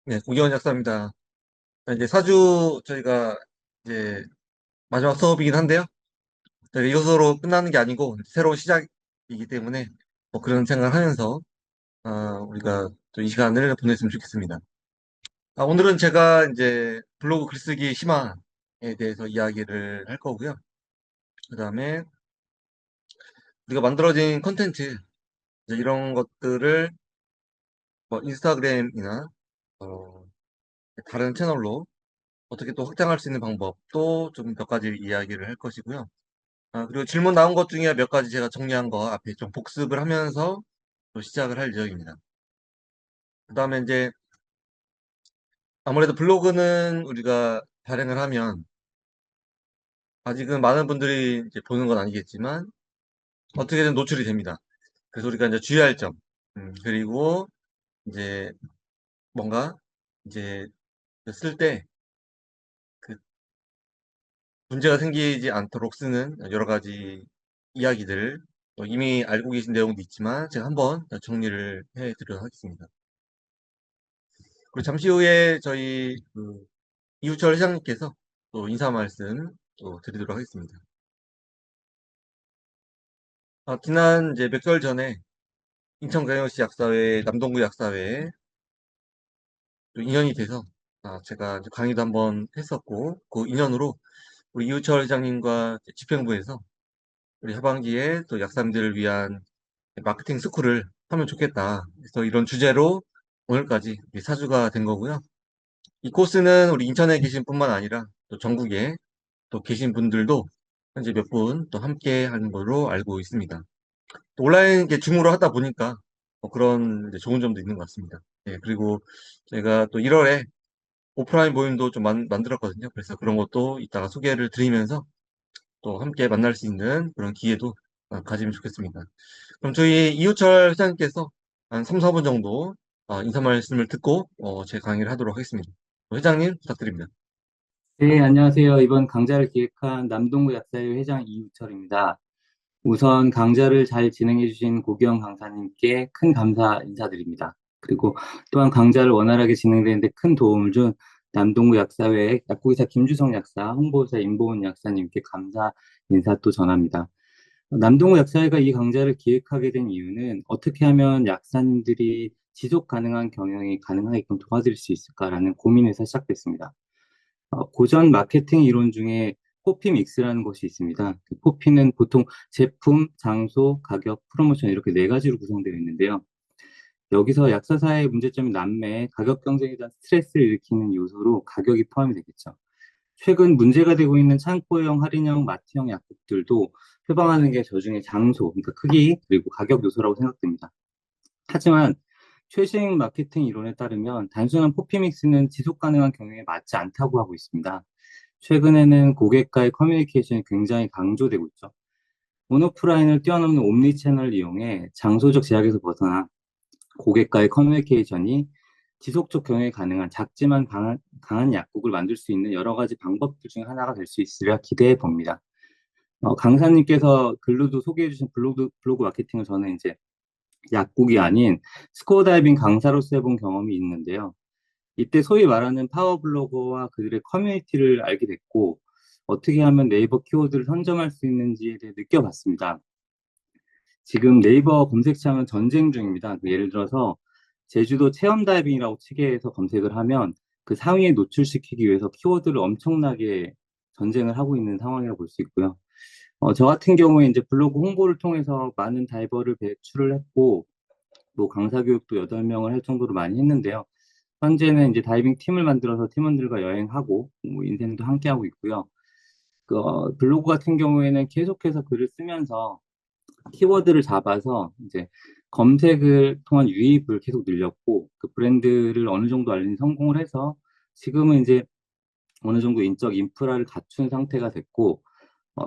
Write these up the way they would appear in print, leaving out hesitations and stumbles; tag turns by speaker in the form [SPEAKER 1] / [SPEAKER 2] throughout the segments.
[SPEAKER 1] 네, 고기원 약사입니다. 이제 사주 저희가 이제 마지막 수업이긴 한데요. 저희가 이것으로 끝나는 게 아니고 새로운 시작이기 때문에 뭐 그런 생각을 하면서 우리가 또 이 시간을 보냈으면 좋겠습니다. 오늘은 제가 이제 블로그 글쓰기 심화에 대해서 이야기를 할 거고요. 그다음에 우리가 만들어진 컨텐츠 이제 이런 것들을 뭐 인스타그램이나 어, 다른 채널로 어떻게 또 확장할 수 있는 방법도 좀 몇 가지 이야기를 할 것이고요. 그리고 질문 나온 것 중에 몇 가지 제가 정리한 거 앞에 좀 복습을 하면서 또 시작을 할 예정입니다. 그 다음에 이제 아무래도 블로그는 우리가 발행을 하면 아직은 많은 분들이 이제 보는 건 아니겠지만 어떻게든 노출이 됩니다. 그래서 우리가 이제 주의할 점, 그리고 이제 뭔가 이제 쓸 때 그 문제가 생기지 않도록 쓰는 여러 가지 이야기들 이미 알고 계신 내용도 있지만 제가 한번 정리를 해드리도록 하겠습니다. 그리고 잠시 후에 저희 이우철 회장님께서 또 인사 말씀 또 드리도록 하겠습니다. 지난 이제 몇 개월 전에 인천광역시 약사회, 남동구 약사회에 또 인연이 돼서 제가 이제 강의도 한번 했었고 그 인연으로 우리 이우철 회장님과 집행부에서 우리 하반기에 또 약사님들을 위한 마케팅 스쿨을 하면 좋겠다. 그래서 이런 주제로 오늘까지 사주가 된 거고요. 이 코스는 우리 인천에 계신 뿐만 아니라 또 전국에 또 계신 분들도 현재 몇 분 또 함께 하는 걸로 알고 있습니다. 또 온라인 이렇게 줌으로 하다 보니까 그런 이제 좋은 점도 있는 것 같습니다. 예, 그리고 제가 또 1월에 오프라인 모임도 좀 만들었거든요. 그래서 그런 것도 이따가 소개를 드리면서 또 함께 만날 수 있는 그런 기회도 가지면 좋겠습니다. 그럼 저희 이우철 회장님께서 한 3, 4분 정도 인사 말씀을 듣고 제 강의를 하도록 하겠습니다. 회장님 부탁드립니다.
[SPEAKER 2] 네, 안녕하세요. 이번 강좌를 기획한 남동구 약사회 회장 이우철입니다. 우선 강좌를 잘 진행해 주신 고기영 강사님께 큰 감사 인사드립니다. 그리고 또한 강좌를 원활하게 진행되는데 큰 도움을 준 남동구 약사회 약국의사 김주성 약사, 홍보사 임보은 약사님께 감사 인사 또 전합니다. 남동구 약사회가 이 강좌를 기획하게 된 이유는 어떻게 하면 약사님들이 지속 가능한 경영이 가능하게끔 도와드릴 수 있을까라는 고민에서 시작됐습니다. 고전 마케팅 이론 중에 포피 믹스라는 것이 있습니다. 그 포피는 보통 제품, 장소, 가격, 프로모션 이렇게 네 가지로 구성되어 있는데요. 여기서 약사사의 문제점이 남매, 가격 경쟁에 대한 스트레스를 일으키는 요소로 가격이 포함이 되겠죠. 최근 문제가 되고 있는 창고형, 할인형, 마트형 약국들도 표방하는 게 저 중에 장소, 그러니까 크기, 그리고 가격 요소라고 생각됩니다. 하지만 최신 마케팅 이론에 따르면 단순한 포피 믹스는 지속 가능한 경영에 맞지 않다고 하고 있습니다. 최근에는 고객과의 커뮤니케이션이 굉장히 강조되고 있죠. 온오프라인을 뛰어넘는 옴니 채널을 이용해 장소적 제약에서 벗어나 고객과의 커뮤니케이션이 지속적 경영이 가능한 작지만 강한 약국을 만들 수 있는 여러 가지 방법들 중에 하나가 될 수 있으리라 기대해 봅니다. 강사님께서 글로도 소개해 주신 블로그 마케팅을 저는 이제 약국이 아닌 스코어 다이빙 강사로서 해본 경험이 있는데요. 이때 소위 말하는 파워블로거와 그들의 커뮤니티를 알게 됐고, 어떻게 하면 네이버 키워드를 선점할 수 있는지에 대해 느껴봤습니다. 지금 네이버 검색창은 전쟁 중입니다. 예를 들어서 제주도 체험 다이빙이라고 치게해서 검색을 하면 그 상위에 노출시키기 위해서 키워드를 엄청나게 전쟁을 하고 있는 상황이라고 볼 수 있고요. 저 같은 경우에 이제 블로그 홍보를 통해서 많은 다이버를 배출을 했고, 또 강사 교육도 8명을 할 정도로 많이 했는데요. 현재는 이제 다이빙 팀을 만들어서 팀원들과 여행하고 뭐 인생도 함께하고 있고요. 블로그 같은 경우에는 계속해서 글을 쓰면서 키워드를 잡아서 이제 검색을 통한 유입을 계속 늘렸고 그 브랜드를 어느 정도 알리는 성공을 해서 지금은 이제 어느 정도 인적 인프라를 갖춘 상태가 됐고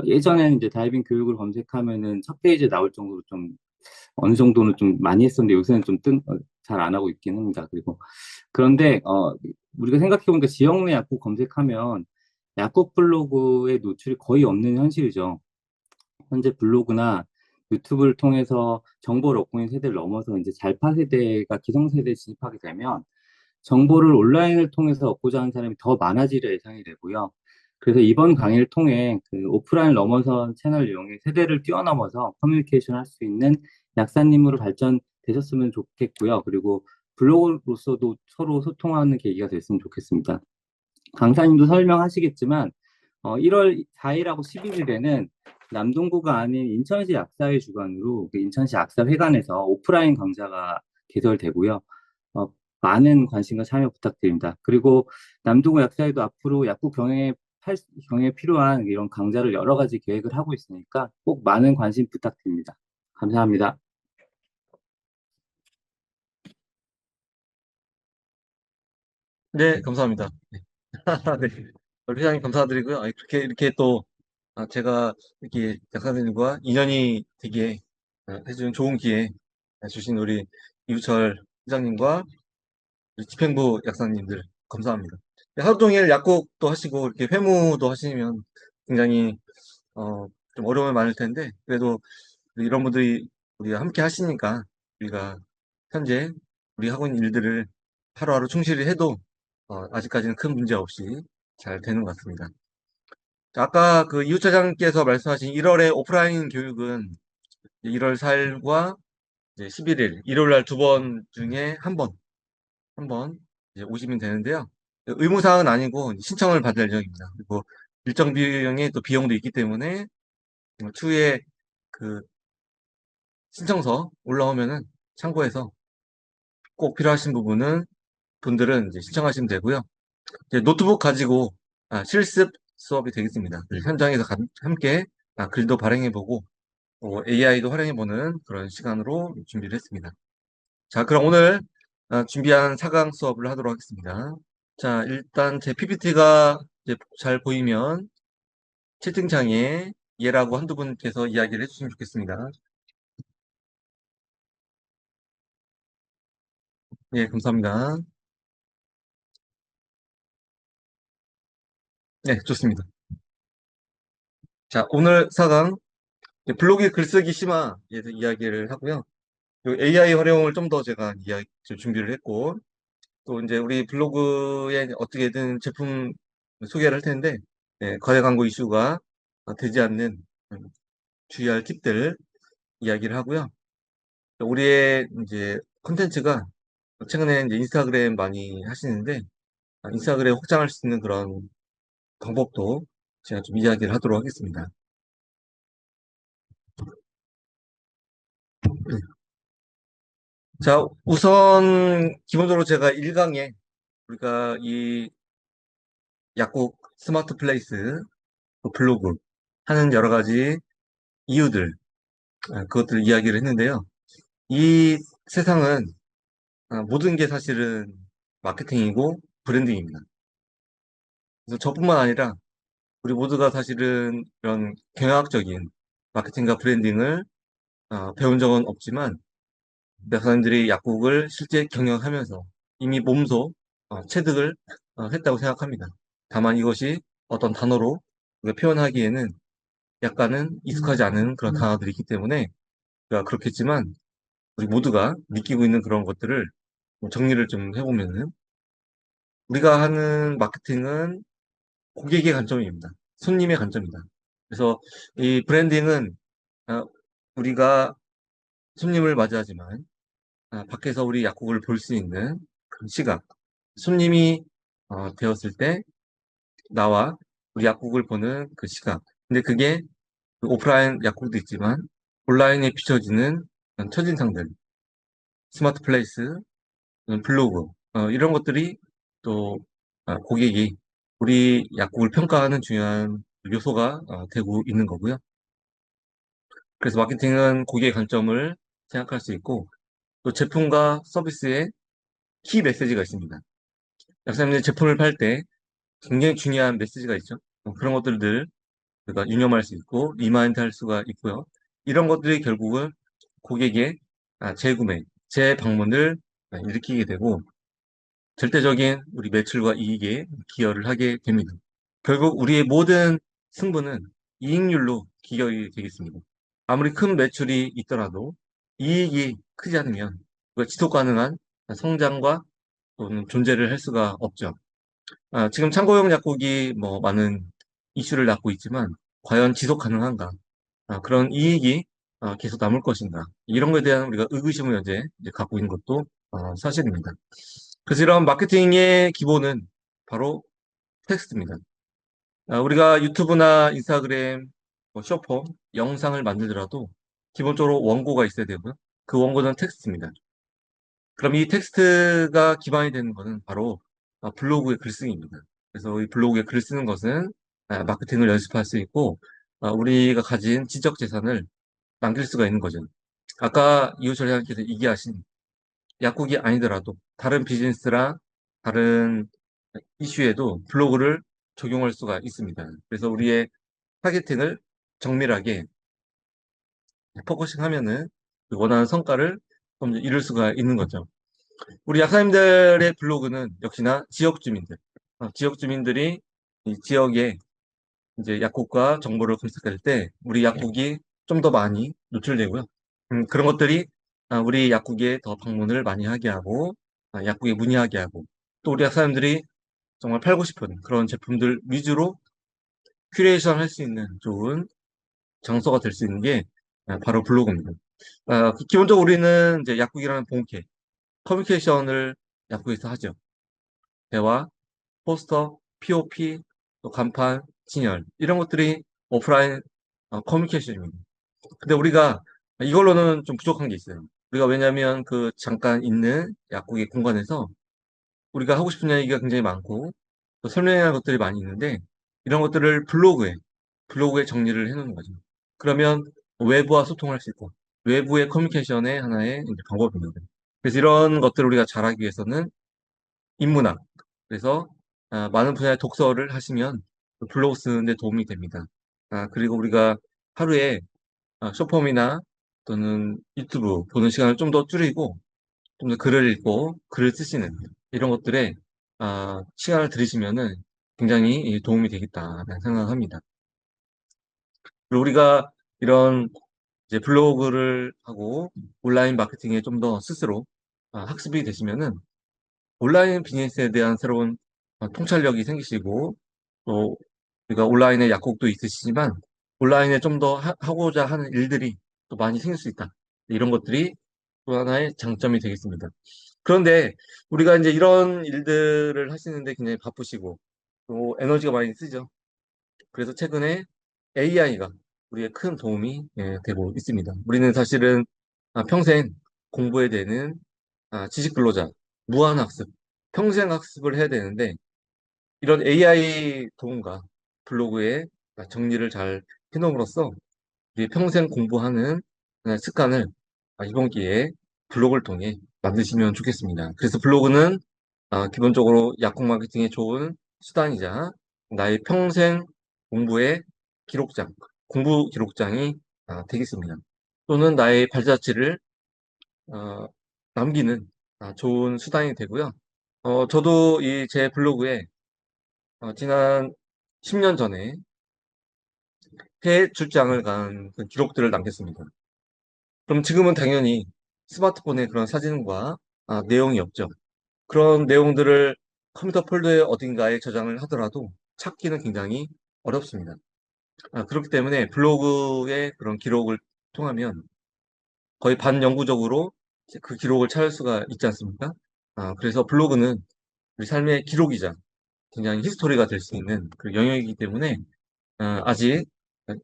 [SPEAKER 2] 예전에는 이제 다이빙 교육을 검색하면은 첫 페이지에 나올 정도로 좀 어느 정도는 좀 많이 했었는데 요새는 좀 잘 안 하고 있긴 합니다. 그리고 그런데 우리가 생각해보니까 지역 내 약국 검색하면 약국 블로그의 노출이 거의 없는 현실이죠. 현재 블로그나 유튜브를 통해서 정보를 얻고 있는 세대를 넘어서 이제 잘파 세대가 기성세대에 진입하게 되면 정보를 온라인을 통해서 얻고자 하는 사람이 더 많아지려 예상이 되고요. 그래서 이번 강의를 통해 그 오프라인 넘어선 채널 이용해 세대를 뛰어넘어서 커뮤니케이션 할 수 있는 약사님으로 발전되셨으면 좋겠고요. 그리고 블로그로서도 서로 소통하는 계기가 됐으면 좋겠습니다. 강사님도 설명하시겠지만 1월 4일하고 11일에는 남동구가 아닌 인천시 약사회 주관으로 그 인천시 약사회관에서 오프라인 강좌가 개설되고요. 어, 많은 관심과 참여 부탁드립니다. 그리고 남동구 약사회도 앞으로 약국 경영에 필요한 이런 강좌를 여러 가지 계획을 하고 있으니까 꼭 많은 관심 부탁드립니다. 감사합니다.
[SPEAKER 1] 네, 감사합니다. 네. 네. 회장님 감사드리고요. 아니, 그렇게 이렇게 또 제가 이렇게 약사님과 인연이 되게 해준 좋은 기회 주신 우리 이우철 회장님과 우리 집행부 약사님들 감사합니다. 하루 종일 약국도 하시고 이렇게 회무도 하시면 굉장히 어, 좀 어려움이 많을 텐데 그래도 이런 분들이 우리가 함께 하시니까 우리가 현재 우리 하고 있는 일들을 하루하루 충실히 해도 아직까지는 큰 문제 없이 잘 되는 것 같습니다. 자, 아까 그 이웃차장께서 말씀하신 1월에 오프라인 교육은 1월 4일과 이제 11일, 일요일 날 두 번 중에 한 번 이제 오시면 되는데요. 의무사항은 아니고 신청을 받을 예정입니다. 그리고 일정 비용의 또 비용도 있기 때문에 추후에 그 신청서 올라오면은 참고해서 꼭 필요하신 부분은 분들은 이제 신청하시면 되고요. 이제 노트북 가지고 실습 수업이 되겠습니다. 그래서 현장에서 함께 글도 발행해보고 AI도 활용해보는 그런 시간으로 준비를 했습니다. 자, 그럼 오늘 준비한 4강 수업을 하도록 하겠습니다. 자, 일단 제 PPT가 이제 잘 보이면 채팅창에 얘라고 한두 분께서 이야기를 해주시면 좋겠습니다. 예, 감사합니다. 네, 좋습니다. 자, 오늘 4강 블로그 글쓰기 심화에 대해서 이야기를 하고요. AI 활용을 좀 더 제가 좀 준비를 했고, 또 이제 우리 블로그에 어떻게든 제품 소개를 할 텐데, 과대 광고 이슈가 되지 않는 주의할 팁들 이야기를 하고요. 우리의 이제 콘텐츠가 최근에 이제 인스타그램 많이 하시는데, 인스타그램 확장할 수 있는 그런 방법도 제가 좀 이야기를 하도록 하겠습니다. 자, 우선 기본적으로 제가 1강에 우리가 이 약국 스마트 플레이스 블로그 하는 여러 가지 이유들, 그것들 이야기를 했는데요. 이 세상은 모든 게 사실은 마케팅이고 브랜딩입니다. 그래서 저뿐만 아니라 우리 모두가 사실은 이런 경영학적인 마케팅과 브랜딩을 배운 적은 없지만 사람들이 약국을 실제 경영하면서 이미 몸소 체득을 했다고 생각합니다. 다만 이것이 어떤 단어로 우리가 표현하기에는 약간은 익숙하지 않은 그런 단어들이 있기 때문에 우리가 그렇겠지만 우리 모두가 느끼고 있는 그런 것들을 좀 정리를 좀 해보면은 우리가 하는 마케팅은 고객의 관점입니다. 손님의 관점입니다. 그래서 이 브랜딩은 어, 우리가 손님을 맞이하지만 밖에서 우리 약국을 볼 수 있는 그 시각, 손님이 되었을 때 나와 우리 약국을 보는 그 시각. 근데 그게 그 오프라인 약국도 있지만 온라인에 비춰지는 그런 첫인상들, 스마트 플레이스, 블로그 이런 것들이 또 고객이 우리 약국을 평가하는 중요한 요소가 되고 있는 거고요. 그래서 마케팅은 고객의 관점을 생각할 수 있고 또 제품과 서비스에 키 메시지가 있습니다. 약사님들 제품을 팔 때 굉장히 중요한 메시지가 있죠. 그런 것들을 우리가 유념할 수 있고 리마인드 할 수가 있고요. 이런 것들이 결국은 고객의 재구매, 재방문을 일으키게 되고 절대적인 우리 매출과 이익에 기여를 하게 됩니다. 결국 우리의 모든 승부는 이익률로 기여이 되겠습니다. 아무리 큰 매출이 있더라도 이익이 크지 않으면 우리가 지속 가능한 성장과 또는 존재를 할 수가 없죠. 지금 창고용 약국이 뭐 많은 이슈를 낳고 있지만 과연 지속 가능한가? 그런 이익이 계속 남을 것인가? 이런 거에 대한 우리가 의구심을 현재 이제 갖고 있는 것도 사실입니다. 그래서 이런 마케팅의 기본은 바로 텍스트입니다. 우리가 유튜브나 인스타그램, 뭐 쇼폼, 영상을 만들더라도 기본적으로 원고가 있어야 되고요. 그 원고는 텍스트입니다. 그럼 이 텍스트가 기반이 되는 것은 바로 블로그의 글쓰기입니다. 그래서 이 블로그에 글 쓰는 것은 마케팅을 연습할 수 있고 우리가 가진 지적 재산을 남길 수가 있는 거죠. 아까 이호철 회장께서 얘기하신 약국이 아니더라도 다른 비즈니스랑 다른 이슈에도 블로그를 적용할 수가 있습니다. 그래서 우리의 타겟팅을 정밀하게 포커싱 하면은 그 원하는 성과를 좀 이룰 수가 있는 거죠. 우리 약사님들의 블로그는 역시나 지역 주민들, 지역 주민들이 이 지역에 이제 약국과 정보를 검색할 때 우리 약국이 좀 더 많이 노출되고요. 그런 것들이 우리 약국에 더 방문을 많이 하게 하고, 약국에 문의하게 하고, 또 우리 약사님들이 정말 팔고 싶은 그런 제품들 위주로 큐레이션 할 수 있는 좋은 장소가 될 수 있는 게 바로 블로그입니다. 기본적으로 우리는 이제 약국이라는 본캐, 커뮤니케이션을 약국에서 하죠. 대화, 포스터, POP, 또 간판, 진열 이런 것들이 오프라인 커뮤니케이션입니다. 근데 우리가 이걸로는 좀 부족한 게 있어요. 우리가 왜냐하면 그 잠깐 있는 약국의 공간에서 우리가 하고 싶은 얘기가 굉장히 많고 또 설명해야 할 것들이 많이 있는데 이런 것들을 블로그에 정리를 해놓는 거죠. 그러면 외부와 소통할 수 있고 외부의 커뮤니케이션의 하나의 이제 방법입니다. 그래서 이런 것들을 우리가 잘하기 위해서는 인문학. 그래서 많은 분야의 독서를 하시면 블로그 쓰는데 도움이 됩니다. 그리고 우리가 하루에 쇼폼이나 또는 유튜브 보는 시간을 좀 더 줄이고 좀 더 글을 읽고 글을 쓰시는 이런 것들에 시간을 들이시면은 굉장히 도움이 되겠다라는 생각합니다. 그리고 우리가 이런 이제 블로그를 하고 온라인 마케팅에 좀 더 스스로 학습이 되시면은 온라인 비즈니스에 대한 새로운 통찰력이 생기시고 또 우리가 온라인에 약국도 있으시지만 온라인에 좀 더 하고자 하는 일들이 또 많이 생길 수 있다. 이런 것들이 또 하나의 장점이 되겠습니다. 그런데 우리가 이제 이런 일들을 하시는데 굉장히 바쁘시고 또 에너지가 많이 쓰죠. 그래서 최근에 AI가 우리의 큰 도움이 되고 있습니다. 우리는 사실은 평생 공부해야 되는 지식 근로자, 무한학습, 평생 학습을 해야 되는데 이런 AI 도움과 블로그에 정리를 잘 해놓음으로써 우리 평생 공부하는 습관을 이번 기회에 블로그를 통해 만드시면 좋겠습니다. 그래서 블로그는 기본적으로 약국 마케팅에 좋은 수단이자 나의 평생 공부의 기록장, 공부 기록장이 되겠습니다. 또는 나의 발자취를 어, 남기는 좋은 수단이 되고요. 저도 이 제 블로그에 지난 10년 전에 해외 출장을 간 그 기록들을 남겼습니다. 그럼 지금은 당연히 스마트폰에 그런 사진과 내용이 없죠. 그런 내용들을 컴퓨터 폴더에 어딘가에 저장을 하더라도 찾기는 굉장히 어렵습니다. 그렇기 때문에 블로그의 그런 기록을 통하면 거의 반영구적으로 그 기록을 찾을 수가 있지 않습니까? 그래서 블로그는 우리 삶의 기록이자 굉장히 히스토리가 될 수 있는 그 영역이기 때문에 아직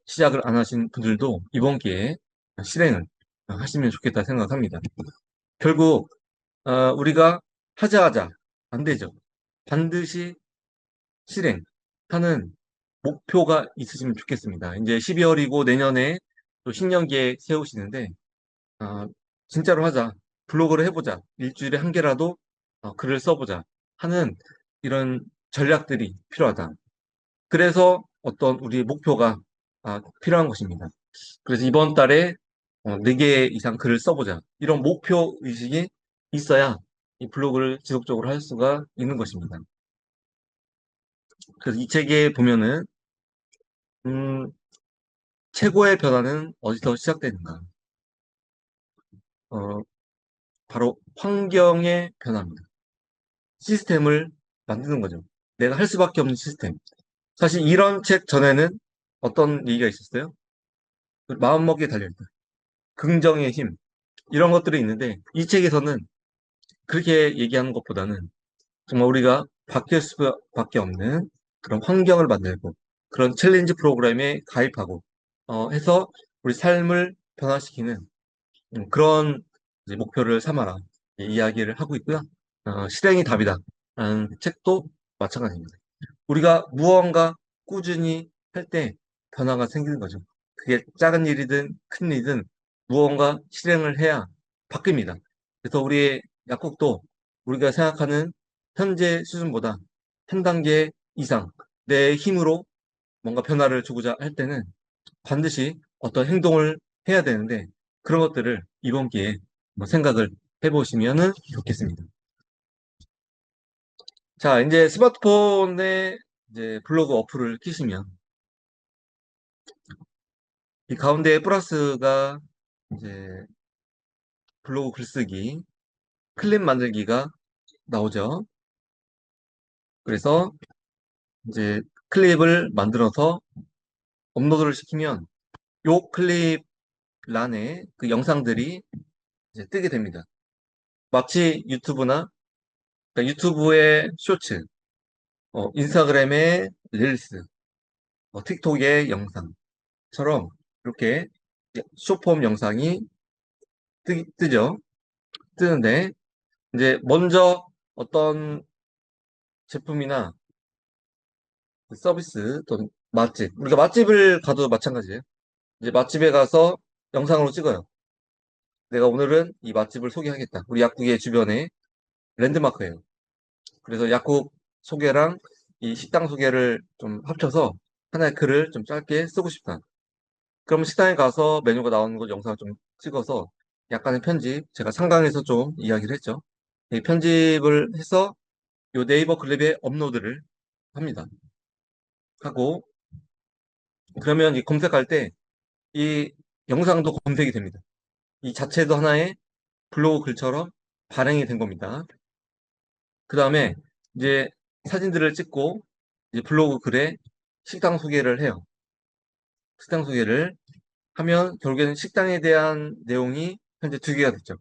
[SPEAKER 1] 시작을 안 하신 분들도 이번 기회에 실행을 하시면 좋겠다 생각합니다. 결국 우리가 하자 안 되죠. 반드시 실행하는 목표가 있으시면 좋겠습니다. 이제 12월이고 내년에 또 신년 계획 세우시는데 아, 진짜로 하자. 블로그를 해보자. 일주일에 한 개라도 글을 써보자. 하는 이런 전략들이 필요하다. 그래서 어떤 우리의 목표가 필요한 것입니다. 그래서 이번 달에 4개 이상 글을 써보자. 이런 목표 의식이 있어야 이 블로그를 지속적으로 할 수가 있는 것입니다. 그래서 이 책에 보면은 음, 최고의 변화는 어디서 시작되는가? 어, 바로 환경의 변화입니다. 시스템을 만드는 거죠. 내가 할 수밖에 없는 시스템. 사실 이런 책 전에는 어떤 얘기가 있었어요? 마음먹기에 달려있다. 긍정의 힘. 이런 것들이 있는데 이 책에서는 그렇게 얘기하는 것보다는 정말 우리가 바뀔 수밖에 없는 그런 환경을 만들고 그런 챌린지 프로그램에 가입하고 해서 우리 삶을 변화시키는 그런 이제 목표를 삼아라 이야기를 하고 있고요. 실행이 답이다 라는 책도 마찬가지입니다. 우리가 무언가 꾸준히 할 때 변화가 생기는 거죠. 그게 작은 일이든 큰 일이든 무언가 실행을 해야 바뀝니다. 그래서 우리의 약국도 우리가 생각하는 현재 수준보다 한 단계 이상 내 힘으로 뭔가 변화를 주고자 할 때는 반드시 어떤 행동을 해야 되는데 그런 것들을 이번 기회에 한번 생각을 해보시면 좋겠습니다. 자, 이제 스마트폰에 이제 블로그 어플을 키시면 이 가운데 플러스가 이제 블로그 글쓰기, 클립 만들기가 나오죠. 그래서 이제 클립을 만들어서 업로드를 시키면 요 클립 란에 그 영상들이 이제 뜨게 됩니다. 마치 유튜브나 그러니까 유튜브의 쇼츠, 인스타그램의 릴스, 틱톡의 영상처럼 이렇게 쇼폼 영상이 뜨죠. 뜨는데 이제 먼저 어떤 제품이나 그 서비스 또는 맛집 우리가 맛집을 가도 마찬가지예요. 이제 맛집에 가서 영상으로 찍어요. 내가 오늘은 이 맛집을 소개하겠다. 우리 약국의 주변에 랜드마크예요. 그래서 약국 소개랑 이 식당 소개를 좀 합쳐서 하나의 글을 좀 짧게 쓰고 싶다. 그럼 식당에 가서 메뉴가 나오는 걸 영상을 좀 찍어서 약간의 편집, 제가 상강에서 좀 이야기를 했죠. 이 편집을 해서 요 네이버 클립에 업로드를 합니다. 하고 그러면 이 검색할 때 이 영상도 검색이 됩니다. 이 자체도 하나의 블로그 글처럼 발행이 된 겁니다. 그 다음에 이제 사진들을 찍고 이제 블로그 글에 식당 소개를 해요. 식당 소개를 하면 결국에는 식당에 대한 내용이 현재 두 개가 됐죠.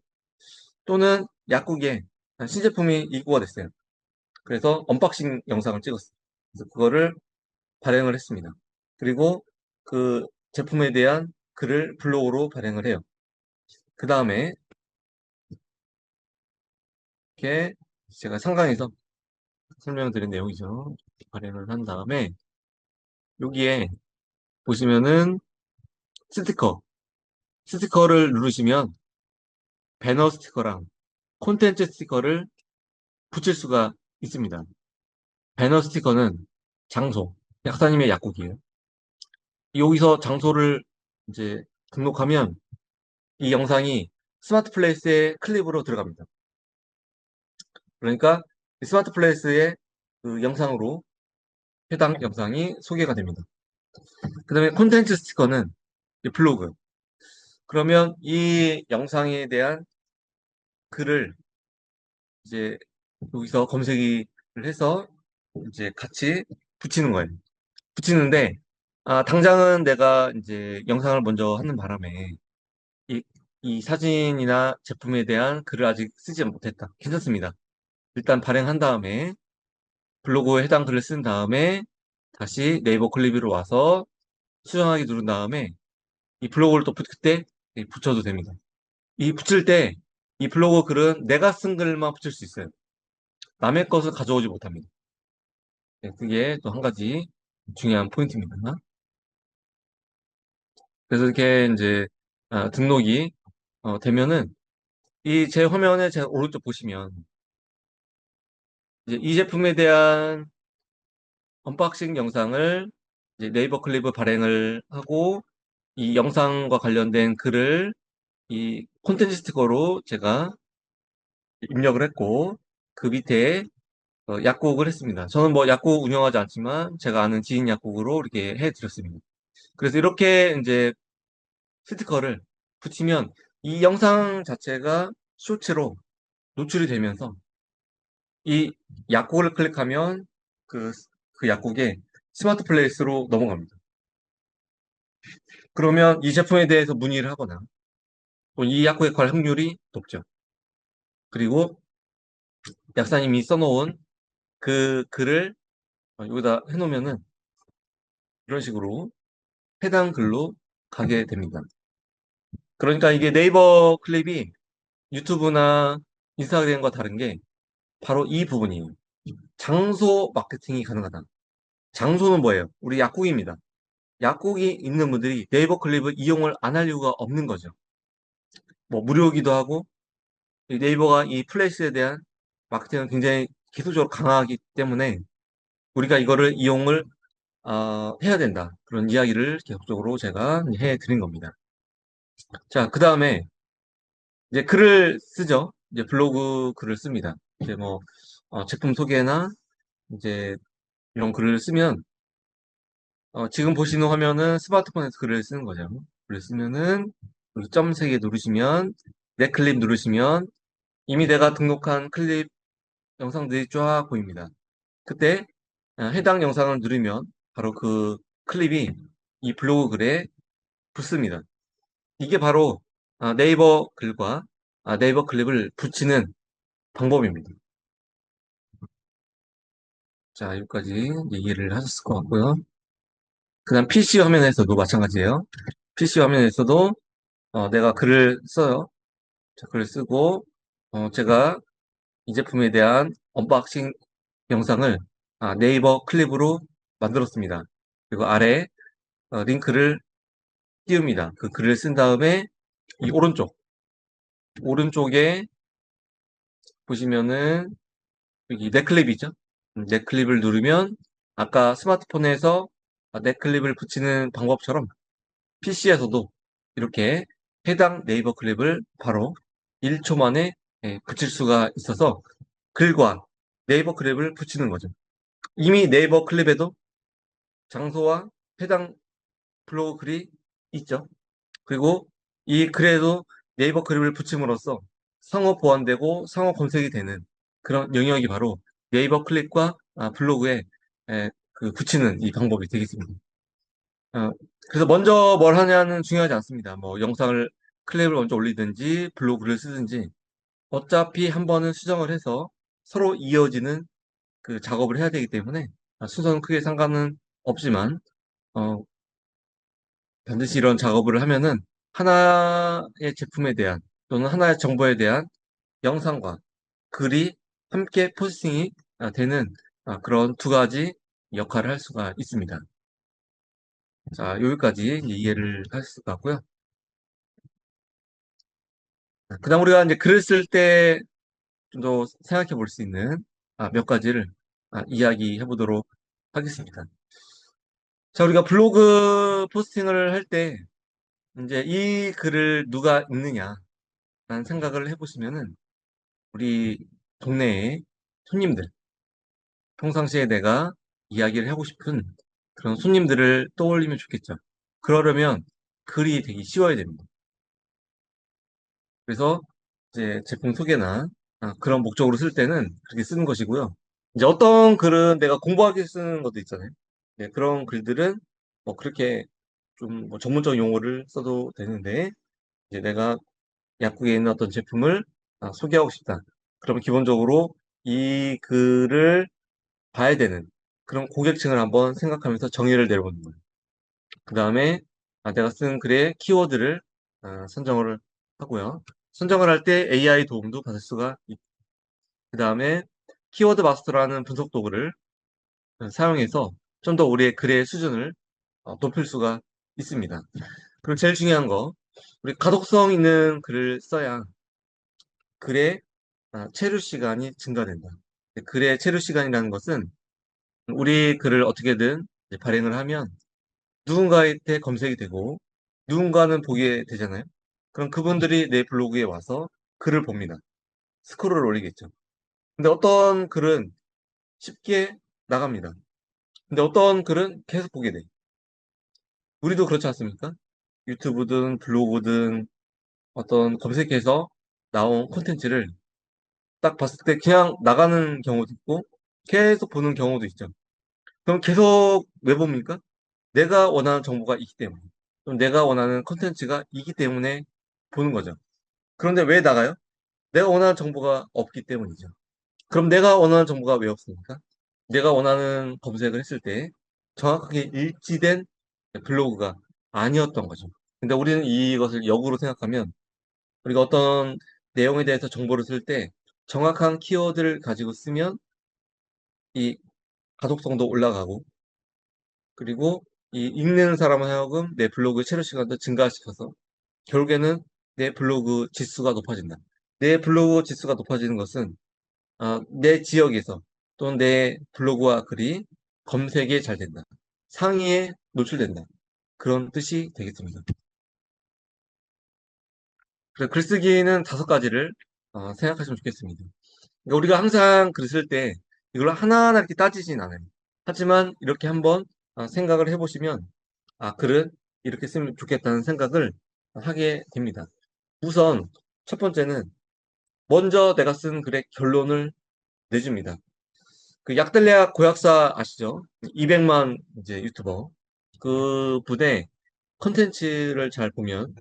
[SPEAKER 1] 또는 약국에 신제품이 입고가 됐어요. 그래서 언박싱 영상을 찍었어요. 그래서 그거를 발행을 했습니다. 그리고 그 제품에 대한 글을 블로그로 발행을 해요. 그 다음에 이렇게 제가 상강에서 설명드린 내용이죠. 발행을 한 다음에 여기에 보시면은 스티커, 스티커를 누르시면 배너 스티커랑 콘텐츠 스티커를 붙일 수가 있습니다. 배너 스티커는 장소, 약사님의 약국이에요. 여기서 장소를 이제 등록하면 이 영상이 스마트 플레이스의 클립으로 들어갑니다. 그러니까 스마트 플레이스의 그 영상으로 해당 영상이 소개가 됩니다. 그 다음에 콘텐츠 스티커는 이 블로그. 그러면 이 영상에 대한 글을 이제 여기서 검색을 해서 이제 같이 붙이는 거예요. 붙이는데, 당장은 내가 이제 영상을 먼저 하는 바람에 이, 이 사진이나 제품에 대한 글을 아직 쓰지 못했다. 괜찮습니다. 일단 발행한 다음에 블로그에 해당 글을 쓴 다음에 다시 네이버 클립으로 와서 수정하기 누른 다음에 이 블로그를 또 그때 붙여도 됩니다. 이 붙일 때 이 블로그 글은 내가 쓴 글만 붙일 수 있어요. 남의 것을 가져오지 못합니다. 네, 그게 또 한 가지 중요한 포인트입니다. 그래서 이렇게 이제 등록이 되면은 이 제 화면에 제가 오른쪽 보시면 이제 이 제품에 대한 언박싱 영상을 이제 네이버 클립을 발행을 하고 이 영상과 관련된 글을 이 콘텐츠 스티커로 제가 입력을 했고 그 밑에 약국을 했습니다. 저는 뭐 약국 운영하지 않지만 제가 아는 지인 약국으로 이렇게 해드렸습니다. 그래서 이렇게 이제 스티커를 붙이면 이 영상 자체가 쇼츠로 노출이 되면서 이 약국을 클릭하면 그, 그 약국에 스마트 플레이스로 넘어갑니다. 그러면 이 제품에 대해서 문의를 하거나 또 이 약국에 갈 확률이 높죠. 그리고 약사님이 써놓은 그 글을 여기다 해놓으면은 이런 식으로 해당 글로 가게 됩니다. 그러니까 이게 네이버 클립이 유튜브나 인스타그램과 다른 게 바로 이 부분이에요. 장소 마케팅이 가능하다. 장소는 뭐예요? 우리 약국입니다. 약국이 있는 분들이 네이버 클립을 이용을 안 할 이유가 없는 거죠. 뭐 무료이기도 하고 이 네이버가 이 플레이스에 대한 마케팅은 굉장히 기술적으로 강하기 때문에 우리가 이거를 이용을 해야 된다. 그런 이야기를 계속적으로 제가 해 드린 겁니다. 자, 그 다음에 이제 글을 쓰죠. 이제 블로그 글을 씁니다. 이제 뭐 제품 소개나 이제 이런 글을 쓰면 지금 보시는 화면은 스마트폰에서 글을 쓰는 거죠. 글을 쓰면은 여기 점 3개 누르시면 내 클립 누르시면 이미 내가 등록한 클립 영상들이 쫙 보입니다. 그때 해당 영상을 누르면 바로 그 클립이 이 블로그 글에 붙습니다. 이게 바로 네이버 글과 네이버 클립을 붙이는 방법입니다. 자, 여기까지 이해를 하셨을 것 같고요. 그 다음 PC 화면에서도 마찬가지예요. PC 화면에서도 내가 글을 써요. 자, 글을 쓰고 제가 이 제품에 대한 언박싱 영상을 네이버 클립으로 만들었습니다. 그리고 아래 링크를 띄웁니다. 그 글을 쓴 다음에 이 오른쪽에 보시면은 여기 넷클립이죠. 넷클립을 누르면 아까 스마트폰에서 넷클립을 붙이는 방법처럼 PC에서도 이렇게 해당 네이버 클립을 바로 1초 만에 붙일 수가 있어서 글과 네이버 클립을 붙이는 거죠. 이미 네이버 클립에도 장소와 해당 블로그 글이 있죠. 그리고 이 글에도 네이버 클립을 붙임으로써 상호 보완되고 상호 검색이 되는 그런 영역이 바로 네이버 클립과 블로그에 그 붙이는 이 방법이 되겠습니다. 어, 그래서 먼저 뭘 하냐는 중요하지 않습니다. 뭐 영상을 클립을 먼저 올리든지 블로그를 쓰든지 어차피 한 번은 수정을 해서 서로 이어지는 그 작업을 해야 되기 때문에 순서는 크게 상관은 없지만 어, 반드시 이런 작업을 하면은 하나의 제품에 대한 또는 하나의 정보에 대한 영상과 글이 함께 포스팅이 되는 그런 두 가지 역할을 할 수가 있습니다. 자, 여기까지 이제 이해를 하실 것 같고요. 그다음 우리가 이제 글을 쓸 때 좀 더 생각해 볼 수 있는 몇 가지를 이야기해 보도록 하겠습니다. 자, 우리가 블로그 포스팅을 할 때 이제 이 글을 누가 읽느냐라는 생각을 해보시면은 우리 동네의 손님들, 평상시에 내가 이야기를 하고 싶은 그런 손님들을 떠올리면 좋겠죠. 그러려면 글이 되게 쉬워야 됩니다. 그래서 이제 제품 소개나 그런 목적으로 쓸 때는 그렇게 쓰는 것이고요. 이제 어떤 글은 내가 공부하기 위해 쓰는 것도 있잖아요. 네, 그런 글들은 뭐 그렇게 좀 뭐 전문적 용어를 써도 되는데 이제 내가 약국에 있는 어떤 제품을 소개하고 싶다. 그러면 기본적으로 이 글을 봐야 되는 그런 고객층을 한번 생각하면서 정의를 내려보는 거예요. 그 다음에 내가 쓴 글의 키워드를 선정을 하고요. 선정을 할 때 AI 도움도 받을 수가 있고, 그 다음에 키워드 마스터라는 분석 도구를 사용해서 좀 더 우리의 글의 수준을 높일 수가 있습니다. 그리고 제일 중요한 거, 우리 가독성 있는 글을 써야 글의 체류 시간이 증가된다. 글의 체류 시간이라는 것은 우리 글을 어떻게든 이제 발행을 하면 누군가한테 검색이 되고 누군가는 보게 되잖아요. 그럼 그분들이 내 블로그에 와서 글을 봅니다. 스크롤을 올리겠죠. 근데 어떤 글은 쉽게 나갑니다. 근데 어떤 글은 계속 보게 돼. 우리도 그렇지 않습니까? 유튜브든 블로그든 어떤 검색해서 나온 콘텐츠를 딱 봤을 때 그냥 나가는 경우도 있고 계속 보는 경우도 있죠. 그럼 계속 왜 봅니까? 내가 원하는 정보가 있기 때문에. 그럼 내가 원하는 컨텐츠가 있기 때문에 보는 거죠. 그런데 왜 나가요? 내가 원하는 정보가 없기 때문이죠. 그럼 내가 원하는 정보가 왜 없습니까? 내가 원하는 검색을 했을 때 정확하게 일치된 블로그가 아니었던 거죠. 근데 우리는 이것을 역으로 생각하면 우리가 어떤 내용에 대해서 정보를 쓸 때 정확한 키워드를 가지고 쓰면 이 가독성도 올라가고 그리고 이 읽는 사람을 하여금 내 블로그 체류 시간도 증가시켜서 결국에는 내 블로그 지수가 높아진다. 내 블로그 지수가 높아지는 것은 내 지역에서 또는 내 블로그와 글이 검색에 잘 된다. 상위에 노출된다. 그런 뜻이 되겠습니다. 그래서 글쓰기는 다섯 가지를 생각하시면 좋겠습니다. 그러니까 우리가 항상 글을 쓸 때 이걸 하나하나 이렇게 따지진 않아요. 하지만 이렇게 한번 생각을 해보시면 글은 이렇게 쓰면 좋겠다는 생각을 하게 됩니다. 우선 첫 번째는 먼저 내가 쓴 글의 결론을 내줍니다. 그 약달리아 고약사 아시죠? 200만 이제 유튜버 그 분의 컨텐츠를 잘 보면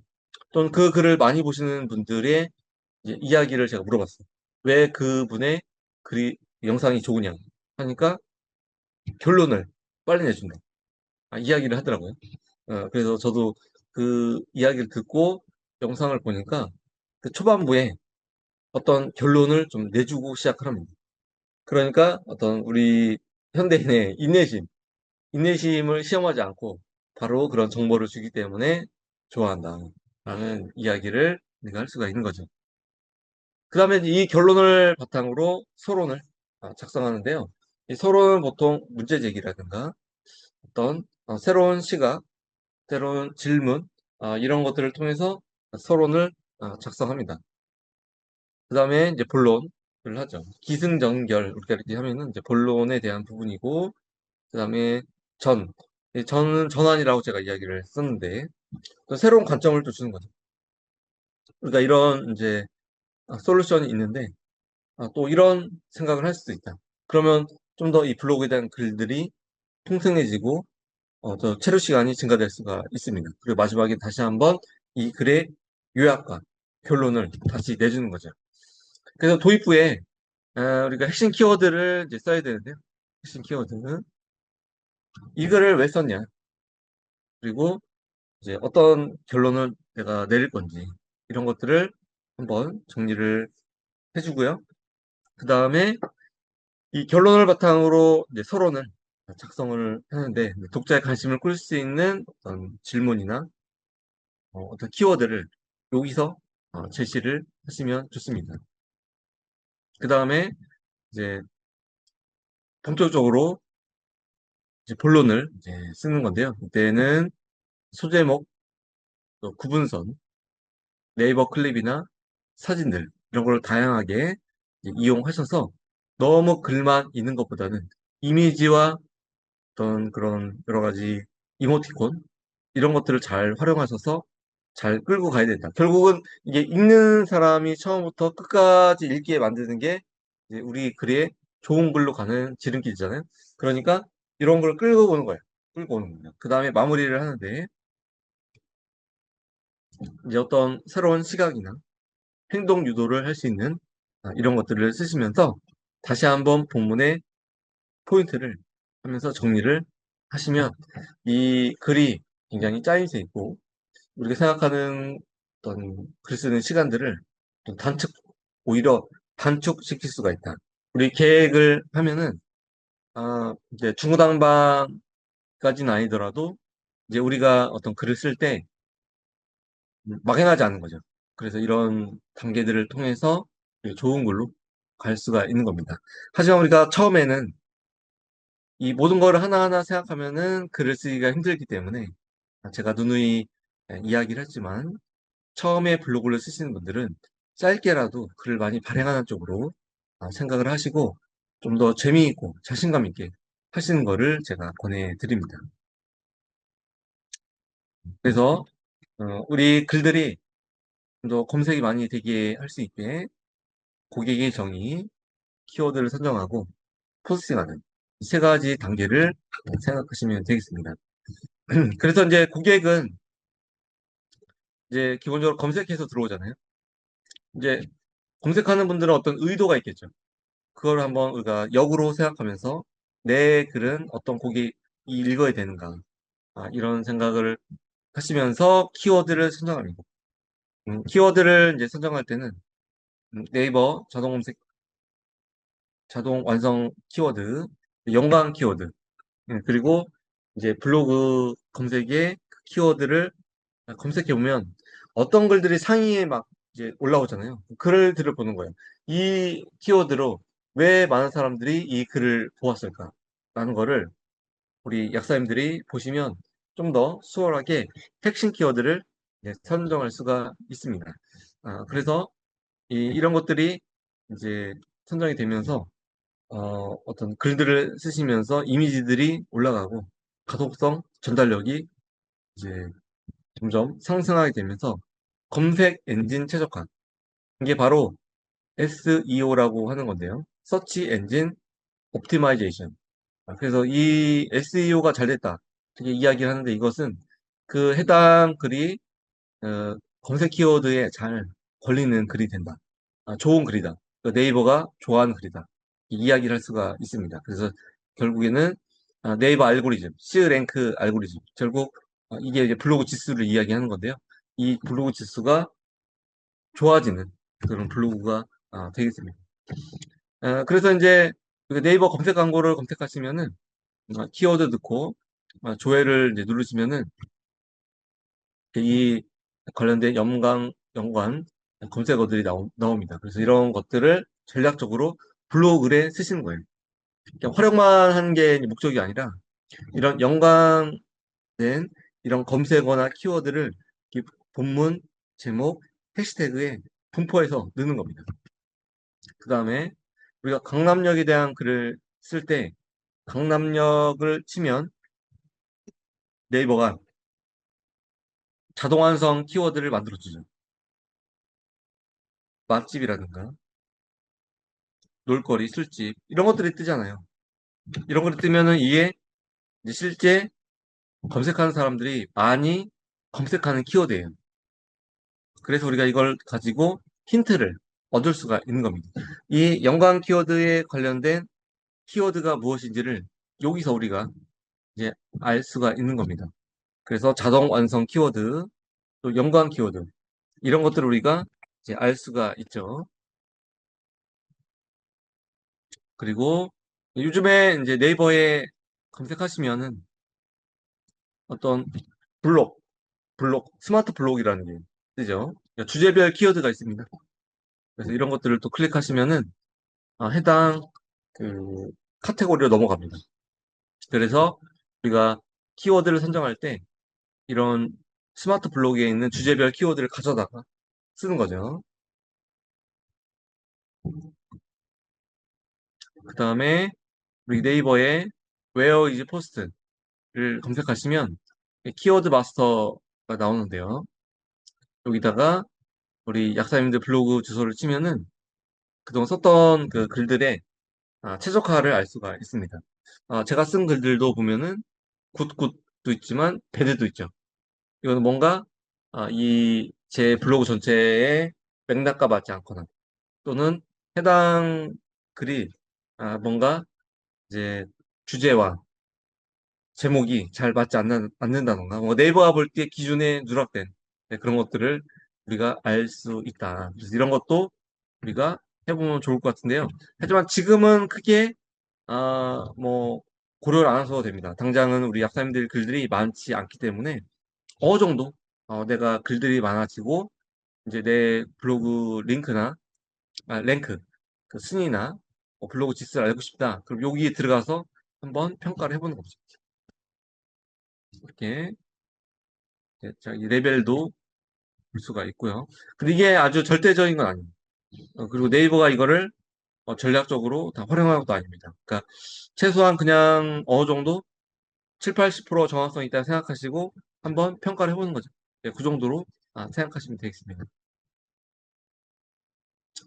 [SPEAKER 1] 또는 그 글을 많이 보시는 분들의 이제 이야기를 제가 물어봤어요. 왜 그분의 글이 영상이 좋으냐 하니까 결론을 빨리 내준다. 이야기를 하더라고요. 그래서 저도 그 이야기를 듣고 영상을 보니까 그 초반부에 어떤 결론을 좀 내주고 시작을 합니다. 그러니까 어떤 우리 현대인의 인내심을 시험하지 않고 바로 그런 정보를 주기 때문에 좋아한다. 라는 이야기를 우리가 할 수가 있는 거죠. 그 다음에 이 결론을 바탕으로 서론을 작성하는데요. 이 서론은 보통 문제 제기라든가 어떤 새로운 시각, 새로운 질문, 이런 것들을 통해서 서론을 작성합니다. 그 다음에 이제 본론을 하죠. 기승전결, 우리가 이렇게 하면은 이제 본론에 대한 부분이고, 그 다음에 전, 이 전은 전환이라고 제가 이야기를 썼는데, 또 새로운 관점을 또 주는 거죠. 그러니까 이런 이제 솔루션이 있는데, 또 이런 생각을 할 수도 있다. 그러면 좀 더 이 블로그에 대한 글들이 풍성해지고, 더 체류 시간이 증가될 수가 있습니다. 그리고 마지막에 다시 한번 이 글의 요약과 결론을 다시 내주는 거죠. 그래서 도입부에 우리가 핵심 키워드를 이제 써야 되는데요. 핵심 키워드는 이 글을 왜 썼냐, 그리고 이제 어떤 결론을 내가 내릴 건지 이런 것들을 한번 정리를 해주고요. 그 다음에 이 결론을 바탕으로 이제 서론을 작성을 하는데 독자의 관심을 끌 수 있는 어떤 질문이나 어떤 키워드를 여기서 제시를 하시면 좋습니다. 그 다음에 이제 본격적으로 이제 본론을 이제 쓰는 건데요. 이때는 소제목, 또 구분선, 네이버 클립이나 사진들 이런 걸 다양하게 이제 이용하셔서 너무 글만 있는 것보다는 이미지와 어떤 그런 여러 가지 이모티콘 이런 것들을 잘 활용하셔서 잘 끌고 가야 된다. 결국은 이게 읽는 사람이 처음부터 끝까지 읽게 만드는 게 이제 우리 글의 좋은 글로 가는 지름길이잖아요. 그러니까 이런 걸 끌고 오는 거예요. 끌고 오는 거예요. 그 다음에 마무리를 하는데 이제 어떤 새로운 시각이나 행동 유도를 할 수 있는 이런 것들을 쓰시면서 다시 한번 본문의 포인트를 하면서 정리를 하시면 이 글이 굉장히 짜임새 있고 우리가 생각하는 어떤 글 쓰는 시간들을 좀 오히려 단축시킬 수가 있다. 우리 계획을 하면은, 이제 중구난방까지는 아니더라도, 이제 우리가 어떤 글을 쓸 때 막연하지 않은 거죠. 그래서 이런 단계들을 통해서 좋은 글로 갈 수가 있는 겁니다. 하지만 우리가 처음에는 이 모든 거를 하나하나 생각하면은 글을 쓰기가 힘들기 때문에 제가 누누이 이야기를 했지만 처음에 블로그를 쓰시는 분들은 짧게라도 글을 많이 발행하는 쪽으로 생각을 하시고 좀 더 재미있고 자신감 있게 하시는 거를 제가 권해드립니다. 그래서 우리 글들이 좀 더 검색이 많이 되게 할 수 있게 고객의 정의, 키워드를 선정하고 포스팅하는 이 세 가지 단계를 생각하시면 되겠습니다. 그래서 이제 고객은 이제 기본적으로 검색해서 들어오잖아요. 이제 검색하는 분들은 어떤 의도가 있겠죠. 그걸 한번 우리가 역으로 생각하면서 내 글은 어떤 고객이 읽어야 되는가. 이런 생각을 하시면서 키워드를 선정합니다. 키워드를 이제 선정할 때는 네이버 자동 검색, 자동 완성 키워드, 연관 키워드, 그리고 이제 블로그 검색에 그 키워드를 검색해 보면 어떤 글들이 상위에 막 이제 올라오잖아요. 그 글들을 보는 거예요. 이 키워드로 왜 많은 사람들이 이 글을 보았을까? 라는 거를 우리 약사님들이 보시면 좀 더 수월하게 핵심 키워드를 선정할 수가 있습니다. 그래서 이런 것들이 이제 선정이 되면서 어떤 글들을 쓰시면서 이미지들이 올라가고 가독성, 전달력이 이제 점점 상승하게 되면서 검색 엔진 최적화. 이게 바로 SEO라고 하는 건데요. Search Engine Optimization. 그래서 이 SEO가 잘 됐다. 이렇게 이야기를 하는데 이것은 그 해당 글이 검색 키워드에 잘 걸리는 글이 된다. 좋은 글이다. 네이버가 좋아하는 글이다. 이 이야기를 할 수가 있습니다. 그래서 결국에는 네이버 알고리즘, C랭크 알고리즘, 결국 이게 이제 블로그 지수를 이야기하는 건데요. 이 블로그 지수가 좋아지는 그런 블로그가 되겠습니다. 그래서 이제 그 네이버 검색 광고를 검색하시면은 키워드 넣고 조회를 이제 누르시면은 이 관련된 연관 검색어들이 나옵니다. 그래서 이런 것들을 전략적으로 블로그에 쓰시는 거예요. 그냥 활용만 하는 게 목적이 아니라 이런 연관된 이런 검색어나 키워드를 본문, 제목, 해시태그에 분포해서 넣는 겁니다. 그 다음에 우리가 강남역에 대한 글을 쓸 때 강남역을 치면 네이버가 자동 완성 키워드를 만들어주죠. 맛집이라든가 놀거리, 술집 이런 것들이 뜨잖아요. 이런 것들이 뜨면은 이게 이제 실제 검색하는 사람들이 많이 검색하는 키워드예요. 그래서 우리가 이걸 가지고 힌트를 얻을 수가 있는 겁니다. 이 연관 키워드에 관련된 키워드가 무엇인지를 여기서 우리가 이제 알 수가 있는 겁니다. 그래서 자동 완성 키워드, 또 연관 키워드 이런 것들을 우리가 이제 알 수가 있죠. 그리고 요즘에 이제 네이버에 검색하시면은 어떤 블록, 스마트 블록이라는 게 뜨죠. 그러니까 주제별 키워드가 있습니다. 그래서 이런 것들을 또 클릭하시면은 해당 그 카테고리로 넘어갑니다. 그래서 우리가 키워드를 선정할 때 이런 스마트 블록에 있는 주제별 키워드를 가져다가 쓰는 거죠. 그 다음에 우리 네이버에 Where is Post를 검색하시면 키워드 마스터가 나오는데요. 여기다가 우리 약사님들 블로그 주소를 치면은 그동안 썼던 그 글들의 최적화를 알 수가 있습니다. 제가 쓴 글들도 보면은 굿굿도 있지만 배드도 있죠. 이거는 뭔가 이 제 블로그 전체에 맥락과 맞지 않거나 또는 해당 글이 뭔가 이제 주제와 제목이 잘 맞지 않는다던가 뭐 네이버가 볼 때 기준에 누락된 그런 것들을 우리가 알 수 있다. 그래서 이런 것도 우리가 해보면 좋을 것 같은데요. 하지만 지금은 크게 뭐 고려를 안 하셔도 됩니다. 당장은 우리 약사님들 글들이 많지 않기 때문에 어느 정도 내가 글들이 많아지고 이제 내 블로그 랭크 그 순위나 블로그 지수를 알고 싶다. 그럼 여기에 들어가서 한번 평가를 해보는 거죠. 이렇게 이 레벨도 볼 수가 있고요. 근데 이게 아주 절대적인 건 아닙니다. 그리고 네이버가 이거를 전략적으로 다 활용하는 것도 아닙니다. 그러니까 최소한 그냥 어느 정도 7, 80% 정확성이 있다고 생각하시고 한번 평가를 해보는 거죠. 그 정도로 생각하시면 되겠습니다.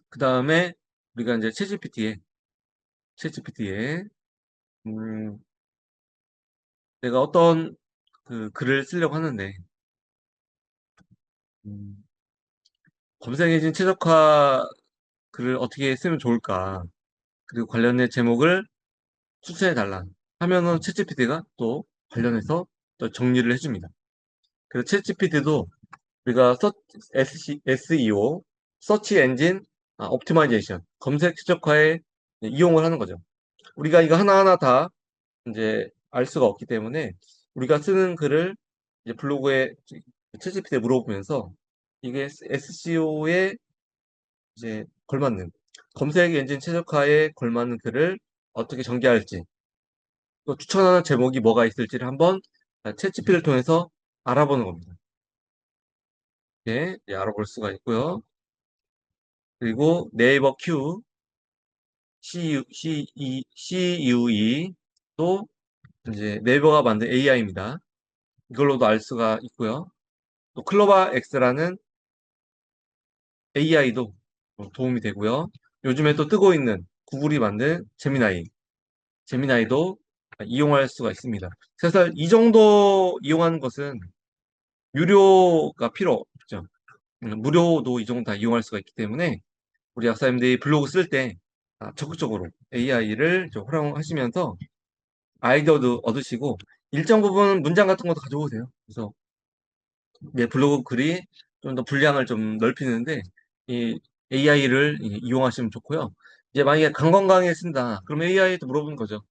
[SPEAKER 1] 그 다음에 우리가 이제 챗GPT에 음, 내가 어떤 그 글을 쓰려고 하는데 음, 검색 엔진 최적화 글을 어떻게 쓰면 좋을까? 그리고 관련된 제목을 추천해 달라 하면은 챗GPT가 또 관련해서 또 정리를 해줍니다. 그래서 챗GPT도 우리가 SEO, 서치 엔진 옵티마이제이션, 검색 최적화에 이용을 하는 거죠. 우리가 이거 하나하나 다 이제 알 수가 없기 때문에 우리가 쓰는 글을 이제 블로그에 챗GPT에 물어보면서 이게 SEO에 이제 걸맞는 검색 엔진 최적화에 걸맞는 글을 어떻게 전개할지 또 추천하는 제목이 뭐가 있을지를 한번 챗GPT를 통해서 알아보는 겁니다. 예, 알아볼 수가 있고요. 그리고 네이버 Q, CUE, 또 이제 네이버가 만든 AI입니다. 이걸로도 알 수가 있고요. 또 클로바 X라는 AI도 도움이 되고요. 요즘에 또 뜨고 있는 구글이 만든 제미나이도 이용할 수가 있습니다. 사실 이 정도 이용하는 것은 유료가 필요 없죠. 무료도 이 정도 다 이용할 수가 있기 때문에 우리 약사님들이 블로그 쓸 때 적극적으로 AI를 활용하시면서 아이디어도 얻으시고 일정 부분 문장 같은 것도 가져오세요. 그래서 내 블로그 글이 좀 더 분량을 좀 넓히는데 이 AI를 이용하시면 좋고요. 이제 만약에 강건 강의 쓴다. 그럼 AI한테 물어보는 거죠.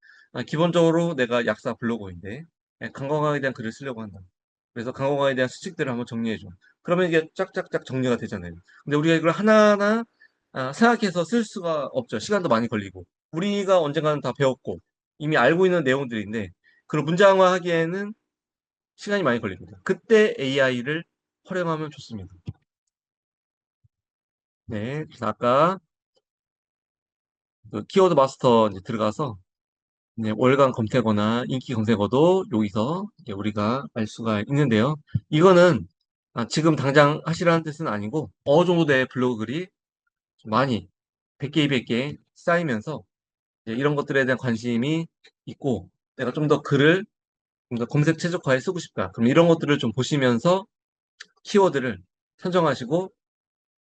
[SPEAKER 1] 기본적으로 내가 약사 블로거인데 강건 강에 대한 글을 쓰려고 한다. 그래서 강건 강에 대한 수칙들을 한번 정리해줘. 그러면 이게 쫙쫙쫙 정리가 되잖아요. 근데 우리가 이걸 하나하나 생각해서 쓸 수가 없죠. 시간도 많이 걸리고. 우리가 언젠가는 다 배웠고 이미 알고 있는 내용들인데 그걸 문장화하기에는 시간이 많이 걸립니다. 그때 AI를 활용하면 좋습니다. 네, 그래서 아까 그 키워드 마스터 이제 들어가서 이제 월간 검색어나 인기 검색어도 여기서 이제 우리가 알 수가 있는데요. 이거는 지금 당장 하시라는 뜻은 아니고 어느 정도 내 블로그 글이 좀 많이 100개, 200개 쌓이면서 이제 이런 것들에 대한 관심이 있고 내가 좀 더 글을 좀 더 검색 최적화에 쓰고 싶다. 그럼 이런 것들을 좀 보시면서 키워드를 선정하시고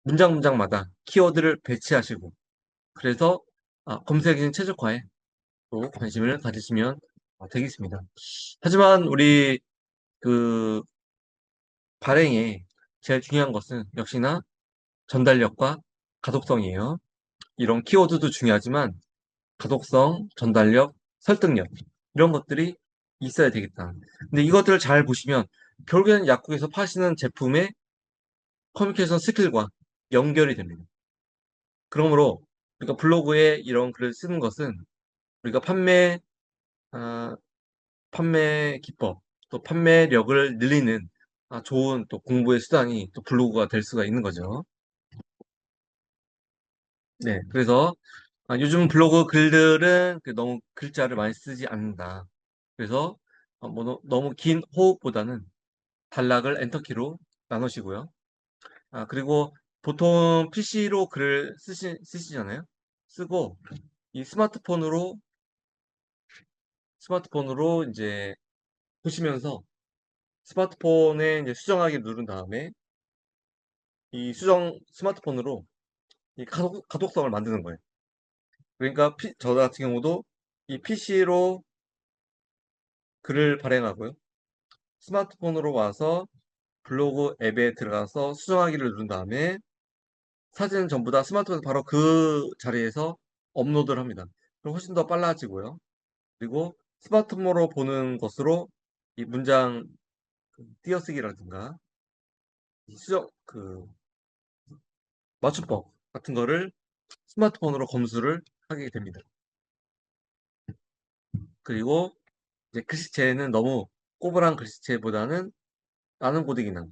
[SPEAKER 1] 문장마다 키워드를 배치하시고 그래서 검색 인 최적화에 또 관심을 가지시면 되겠습니다. 하지만 우리 그 발행에 제일 중요한 것은 역시나 전달력과 가독성이에요. 이런 키워드도 중요하지만 가독성, 전달력, 설득력 이런 것들이 있어야 되겠다. 근데 이것들을 잘 보시면 결국에는 약국에서 파시는 제품의 커뮤니케이션 스킬과 연결이 됩니다. 그러므로 우리가 블로그에 이런 글을 쓰는 것은 우리가 아, 판매 기법, 또 판매력을 늘리는 좋은 또 공부의 수단이 또 블로그가 될 수가 있는 거죠. 네, 그래서 요즘 블로그 글들은 너무 글자를 많이 쓰지 않는다. 그래서 너무 긴 호흡보다는 단락을 엔터키로 나누시고요. 그리고 보통 PC로 글을 쓰시잖아요. 쓰고 이 스마트폰으로 이제 보시면서 스마트폰에 이제 수정하기 누른 다음에 이 스마트폰으로 이 가독성을 만드는 거예요. 그러니까 저 같은 경우도 이 PC로 글을 발행하고요. 스마트폰으로 와서 블로그 앱에 들어가서 수정하기를 누른 다음에 사진은 전부 다 스마트폰에서 바로 그 자리에서 업로드를 합니다. 그럼 훨씬 더 빨라지고요. 그리고 스마트폰으로 보는 것으로 이 문장 띄어쓰기라든가 이 맞춤법 같은 거를 스마트폰으로 검수를 하게 됩니다. 그리고 이제 글씨체는 너무 꼬부랑 글씨체보다는 나는 고데기나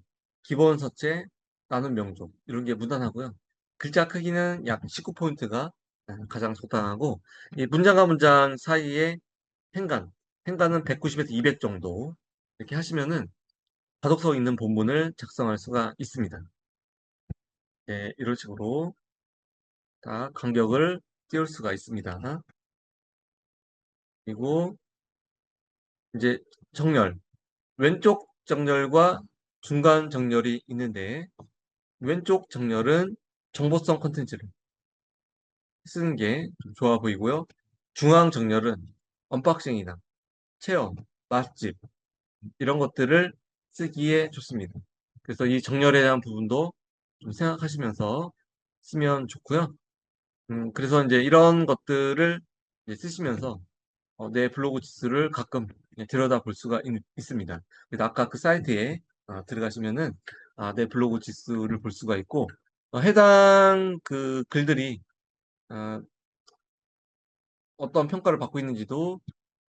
[SPEAKER 1] 기본 서체, 나는 명조 이런 게 무난하고요. 글자 크기는 약 19포인트가 가장 적당하고 이 문장과 문장 사이에 행간은 190에서 200 정도 이렇게 하시면은 가독성 있는 본문을 작성할 수가 있습니다. 네, 이런 식으로 다 간격을 띄울 수가 있습니다. 그리고 이제 정렬, 왼쪽 정렬과 중간 정렬이 있는데 왼쪽 정렬은 정보성 컨텐츠를 쓰는 게 좀 좋아 보이고요. 중앙 정렬은 언박싱이나 체험, 맛집 이런 것들을 쓰기에 좋습니다. 그래서 이 정렬에 대한 부분도 좀 생각하시면서 쓰면 좋고요. 그래서 이제 이런 것들을 이제 쓰시면서 내 블로그 지수를 가끔 들여다볼 수가 있습니다. 그래서 아까 그 사이트에 들어가시면은 내 블로그 지수를 볼 수가 있고 해당 그 글들이 어, 어떤 평가를 받고 있는지도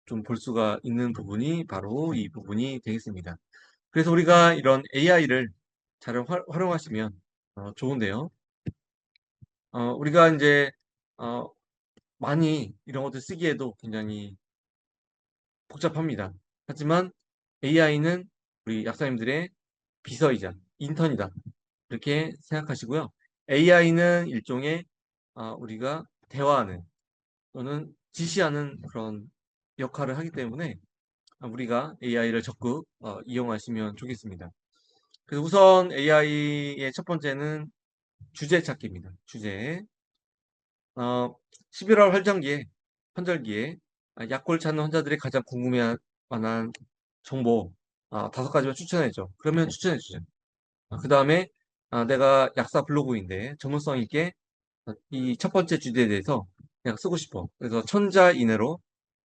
[SPEAKER 1] 좀 볼 수가 있는 부분이 바로 이 부분이 되겠습니다. 그래서 우리가 이런 AI를 잘 활용하시면 좋은데요. 우리가 이제 어, 많이 이런 것들 쓰기에도 굉장히 복잡합니다. 하지만 AI는 우리 약사님들의 비서이자 인턴이다. 이렇게 생각하시고요. AI는 일종의 우리가 대화하는 또는 지시하는 그런 역할을 하기 때문에 우리가 AI를 적극 이용하시면 좋겠습니다. 그래서 우선 AI의 첫 번째는 주제 찾기입니다. 주제. 11월 환절기에 약골 찾는 환자들이 가장 궁금해할 만한 정보 5가지만 추천해줘. 그러면 추천해주죠. 그 다음에 내가 약사 블로그인데 전문성 있게 이 첫 번째 주제에 대해서 그냥 쓰고 싶어. 그래서 1000자 이내로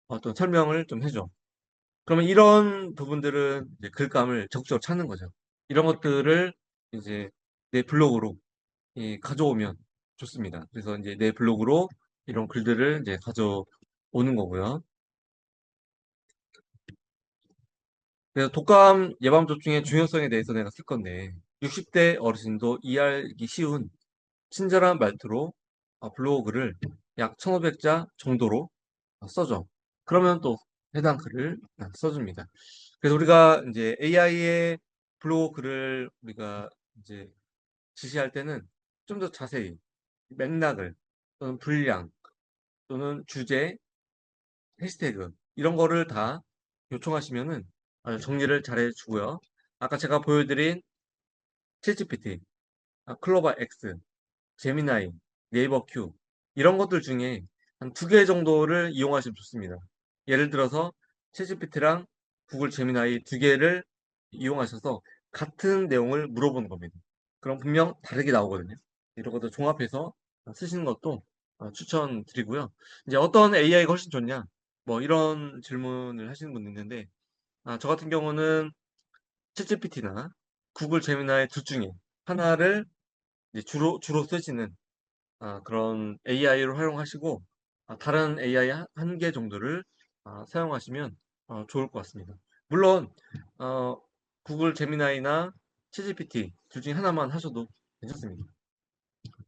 [SPEAKER 1] 어떤 설명을 좀 해줘. 그러면 이런 부분들은 이제 글감을 적극적으로 찾는 거죠. 이런 것들을 이제 내 블로그로 가져오면 좋습니다. 그래서 이제 내 블로그로 이런 글들을 이제 가져오는 거고요. 그래서 독감 예방접종의 중요성에 대해서 내가 쓸 건데 60대 어르신도 이해하기 쉬운 친절한 말투로 블로그를 약 1500자 정도로 써줘. 그러면 또 해당 글을 써줍니다. 그래서 우리가 이제 AI의 블로그 글을 우리가 이제 지시할 때는 좀 더 자세히 맥락을 또는 분량 또는 주제, 해시태그 이런 거를 다 요청하시면은 정리를 잘 해주고요. 아까 제가 보여드린 챗GPT, 클로바 X, 제미나이, 네이버 큐 이런 것들 중에 한 2개 정도를 이용하시면 좋습니다. 예를 들어서 챗GPT랑 구글 제미나이 2개를 이용하셔서 같은 내용을 물어보는 겁니다. 그럼 분명 다르게 나오거든요. 이런 것들 종합해서 쓰시는 것도 추천드리고요. 이제 어떤 AI가 훨씬 좋냐? 뭐 이런 질문을 하시는 분이 있는데 저 같은 경우는 챗GPT나 구글 제미나이 둘 중에 하나를 이제 주로 쓰시는 그런 AI를 활용하시고 다른 AI 한 개 정도를 사용하시면 좋을 것 같습니다. 물론 어, 구글 제미나이나 챗GPT 둘 중에 하나만 하셔도 괜찮습니다.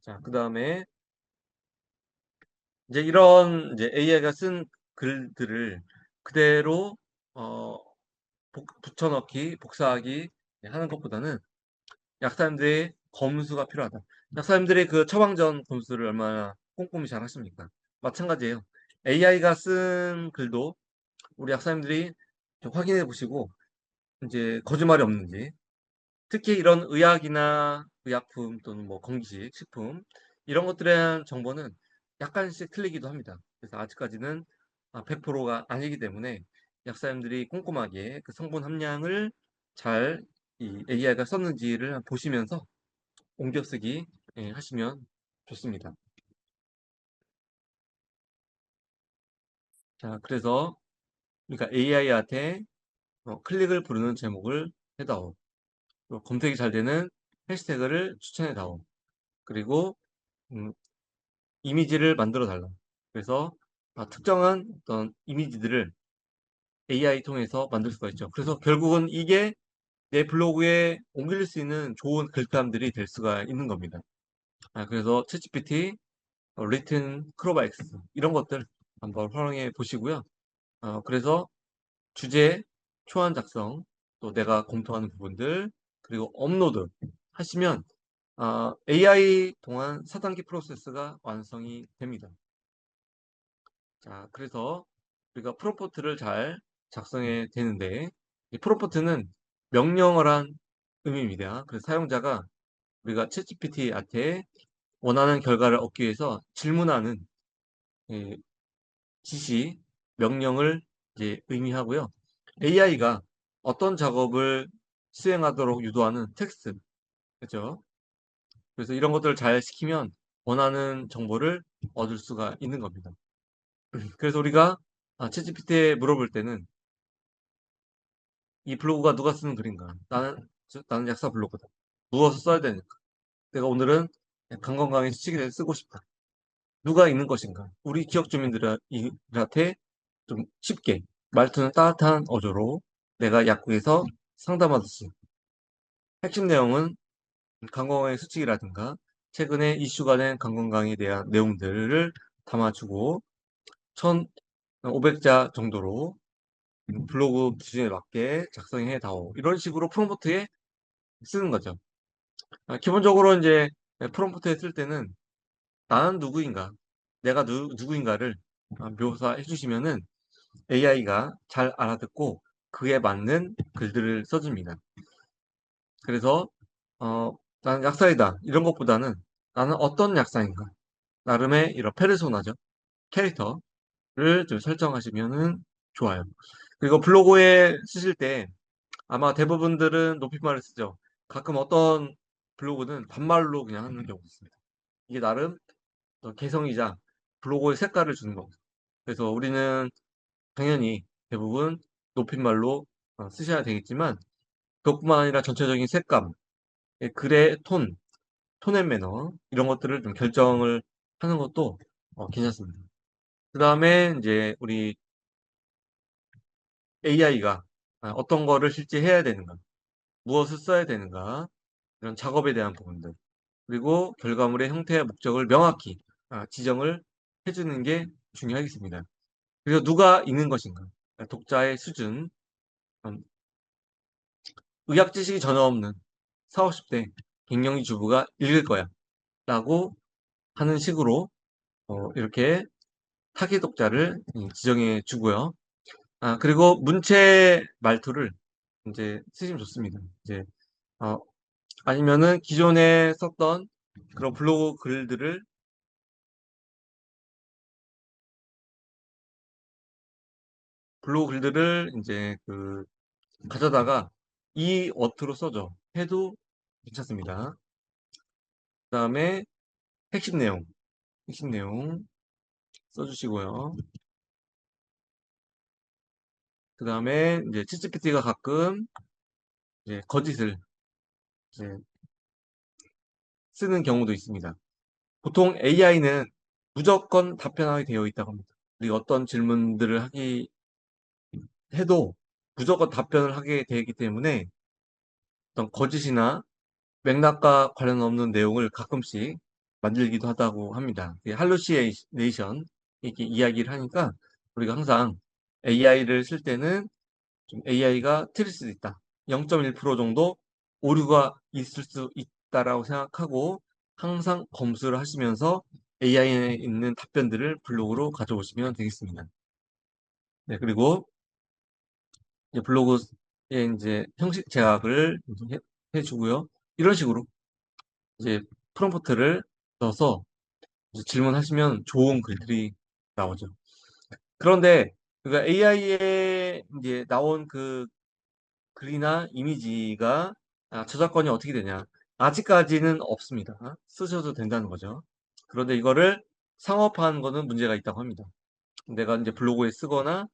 [SPEAKER 1] 자, 그 다음에 이제 이런 이제 AI가 쓴 글들을 그대로 어, 붙여넣기, 복사하기 하는 것보다는 약사님들의 검수가 필요하다. 약사님들이 그 처방전 검수를 얼마나 꼼꼼히 잘 하십니까? 마찬가지예요. AI가 쓴 글도 우리 약사님들이 좀 확인해 보시고 이제 거짓말이 없는지 특히 이런 의학이나 의약품 또는 뭐 건기식, 식품 이런 것들에 대한 정보는 약간씩 틀리기도 합니다. 그래서 아직까지는 100%가 아니기 때문에 약사님들이 꼼꼼하게 그 성분 함량을 잘 이 AI가 썼는지를 보시면서 옮겨 쓰기 하시면 좋습니다. 자, 그래서 그러니까 AI한테 클릭을 부르는 제목을 해다오. 또 검색이 잘 되는 해시태그를 추천해다오. 그리고 음, 이미지를 만들어 달라. 그래서 특정한 어떤 이미지들을 AI 통해서 만들 수가 있죠. 그래서 결국은 이게 내 블로그에 옮길 수 있는 좋은 글감들이 될 수가 있는 겁니다. 그래서 챗GPT, 리튼, 크로바 X 이런 것들 한번 활용해 보시고요. 그래서 주제, 초안 작성, 또 내가 검토하는 부분들, 그리고 업로드 하시면 AI 동안 4단계 프로세스가 완성이 됩니다. 자, 그래서 우리가 프롬프트를 잘 작성해야 되는데, 이 프롬프트는 명령을 한 의미입니다. 그래서 사용자가 우리가 챗GPT한테 원하는 결과를 얻기 위해서 질문하는 예, 지시, 명령을 이제 의미하고요. AI가 어떤 작업을 수행하도록 유도하는 텍스트, 그죠? 그래서 이런 것들을 잘 시키면 원하는 정보를 얻을 수가 있는 겁니다. 그래서 우리가 챗GPT에 물어볼 때는 이 블로그가 누가 쓰는 글인가? 나는 약사 블로그다. 무엇을 써야 되는가? 내가 오늘은 강건강의 수칙에 쓰고 싶다. 누가 있는 것인가? 우리 지역 주민들한테 좀 쉽게 말투는 따뜻한 어조로 내가 약국에서 상담하듯이 핵심 내용은 강건강의 수칙이라든가 최근에 이슈가 된 강건강에 대한 내용들을 담아주고 1,500자 정도로 블로그 기준에 맞게 작성해 다오. 이런 식으로 프롬프트에 쓰는 거죠. 기본적으로 이제 프롬프트에 쓸 때는 나는 누구인가, 내가 누구인가를 묘사해 주시면은 AI가 잘 알아듣고 그에 맞는 글들을 써줍니다. 그래서 어, 나는 약사이다 이런 것보다는 나는 어떤 약사인가, 나름의 이런 페르소나죠. 캐릭터를 좀 설정하시면은 좋아요. 그리고 블로그에 쓰실 때 아마 대부분들은 높임말을 쓰죠. 가끔 어떤 블로그는 반말로 그냥 하는 경우도 있습니다. 이게 나름 개성이자 블로그의 색깔을 주는 겁니다. 그래서 우리는 당연히 대부분 높임말로 쓰셔야 되겠지만 그것뿐만 아니라 전체적인 색감, 글의 톤 앤 매너 이런 것들을 좀 결정을 하는 것도 괜찮습니다. 그 다음에 이제 우리 AI가 어떤 거를 실제 해야 되는가, 무엇을 써야 되는가 이런 작업에 대한 부분들, 그리고 결과물의 형태와 목적을 명확히 지정을 해주는 게 중요하겠습니다. 그래서 누가 읽는 것인가, 독자의 수준, 음, 의학 지식이 전혀 없는 4, 50대 갱년기 주부가 읽을 거야 라고 하는 식으로 이렇게 타깃 독자를 지정해 주고요. 그리고 문체 말투를 이제 쓰시면 좋습니다. 이제 어, 아니면은 기존에 썼던 그런 블로그 글들을 이제 그 가져다가 이 어투로 써줘 해도 괜찮습니다. 그 다음에 핵심 내용, 핵심 내용 써주시고요. 그 다음에 이제 챗GPT가 가끔 이제 거짓을 이제 쓰는 경우도 있습니다. 보통 AI는 무조건 답변하게 되어 있다고 합니다. 우리 어떤 질문들을 하기 해도 무조건 답변을 하게 되기 때문에 어떤 거짓이나 맥락과 관련 없는 내용을 가끔씩 만들기도 하다고 합니다. 할루시네이션 이렇게 이야기를 하니까 우리가 항상 AI를 쓸 때는 좀 AI가 틀릴 수도 있다. 0.1% 정도 오류가 있을 수 있다라고 생각하고 항상 검수를 하시면서 AI에 있는 답변들을 블로그로 가져오시면 되겠습니다. 네, 그리고 이제 블로그에 이제 형식 제약을 해주고요. 이런 식으로 이제 프롬프트를 넣어서 이제 질문하시면 좋은 글들이 나오죠. 그런데 그가 AI에 이제 나온 그 글이나 이미지가 저작권이 어떻게 되냐? 아직까지는 없습니다. 쓰셔도 된다는 거죠. 그런데 이거를 상업화하는 거는 문제가 있다고 합니다. 내가 이제 블로그에 쓰거나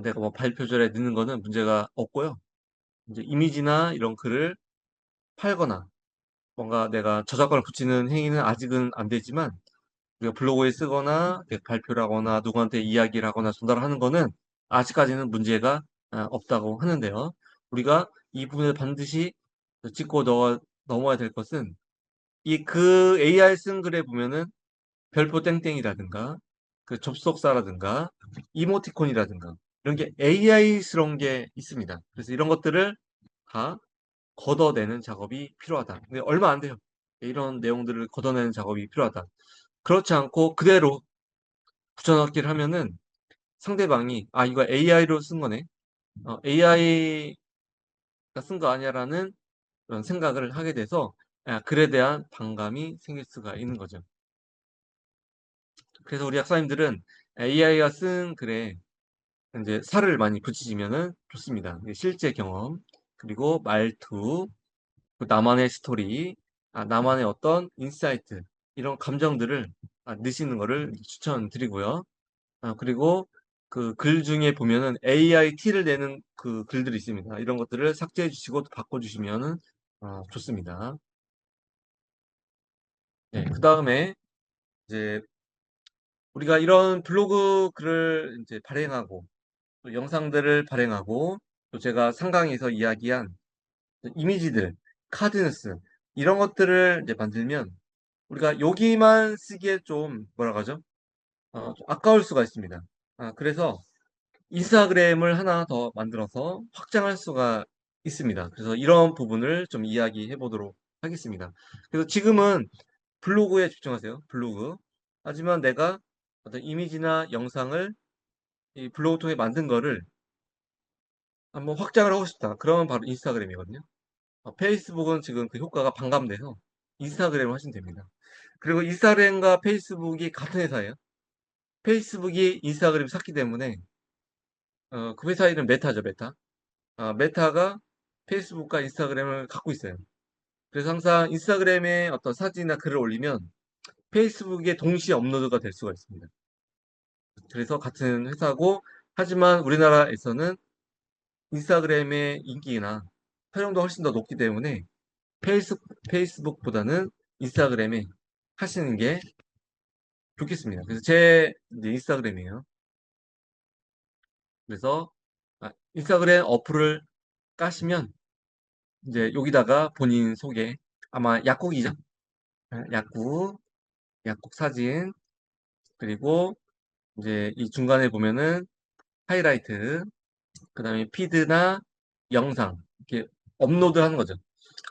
[SPEAKER 1] 내가 뭐 발표절에 넣는 거는 문제가 없고요. 이제 이미지나 이런 글을 팔거나 뭔가 내가 저작권을 붙이는 행위는 아직은 안 되지만 우리가 블로그에 쓰거나 발표를 하거나 누구한테 이야기를 하거나 전달하는 거는 아직까지는 문제가 없다고 하는데요. 우리가 이 부분을 반드시 짚고 넘어야 될 것은 그 AI 쓴 글에 보면은 별표 땡땡이라든가 그 접속사라든가 이모티콘이라든가 이런 게 AI스러운 게 있습니다. 그래서 이런 것들을 다 걷어내는 작업이 필요하다. 근데 얼마 안 돼요. 이런 내용들을 걷어내는 작업이 필요하다. 그렇지 않고 그대로 붙여넣기를 하면은 상대방이 아 이거 AI로 쓴 거네. AI가 쓴 거 아니야라는 그런 생각을 하게 돼서 글에 대한 반감이 생길 수가 있는 거죠. 그래서 우리 약사님들은 AI가 쓴 글에 이제 살을 많이 붙이시면은 좋습니다. 실제 경험, 그리고 말투, 나만의 스토리, 나만의 어떤 인사이트, 이런 감정들을 넣으시는 거를 추천드리고요. 그리고 그 글 중에 보면은 AIT를 내는 그 글들이 있습니다. 이런 것들을 삭제해 주시고 또 바꿔주시면은 좋습니다. 네, 그 다음에 이제 우리가 이런 블로그 글을 이제 발행하고 또 영상들을 발행하고 또 제가 상강에서 이야기한 이미지들, 카드뉴스 이런 것들을 이제 만들면 우리가 여기만 쓰기에 좀 뭐라 하죠? 좀 아까울 수가 있습니다. 그래서 인스타그램을 하나 더 만들어서 확장할 수가 있습니다. 그래서 이런 부분을 좀 이야기해 보도록 하겠습니다. 그래서 지금은 블로그에 집중하세요. 블로그. 하지만 내가 어떤 이미지나 영상을 이 블로그 통해 만든 거를 한번 확장을 하고 싶다. 그러면 바로 인스타그램이거든요. 페이스북은 지금 그 효과가 반감돼서 인스타그램을 하시면 됩니다. 그리고 인스타그램과 페이스북이 같은 회사예요. 페이스북이 인스타그램 샀기 때문에 그 회사 이름 메타죠, 메타. 메타가 페이스북과 인스타그램을 갖고 있어요. 그래서 항상 인스타그램에 어떤 사진이나 글을 올리면 페이스북에 동시에 업로드가 될 수가 있습니다. 그래서 같은 회사고 하지만 우리나라에서는 인스타그램의 인기나 활용도가 훨씬 더 높기 때문에 페이스, 페이스북보다는 인스타그램에 하시는 게 좋겠습니다. 그래서 제 이제 인스타그램이에요. 그래서 인스타그램 어플을 까시면 이제 여기다가 본인 소개 아마 약국이죠. 약국, 약국 사진 그리고 이제 이 중간에 보면은 하이라이트 그다음에 피드나 영상 이렇게 업로드하는 거죠.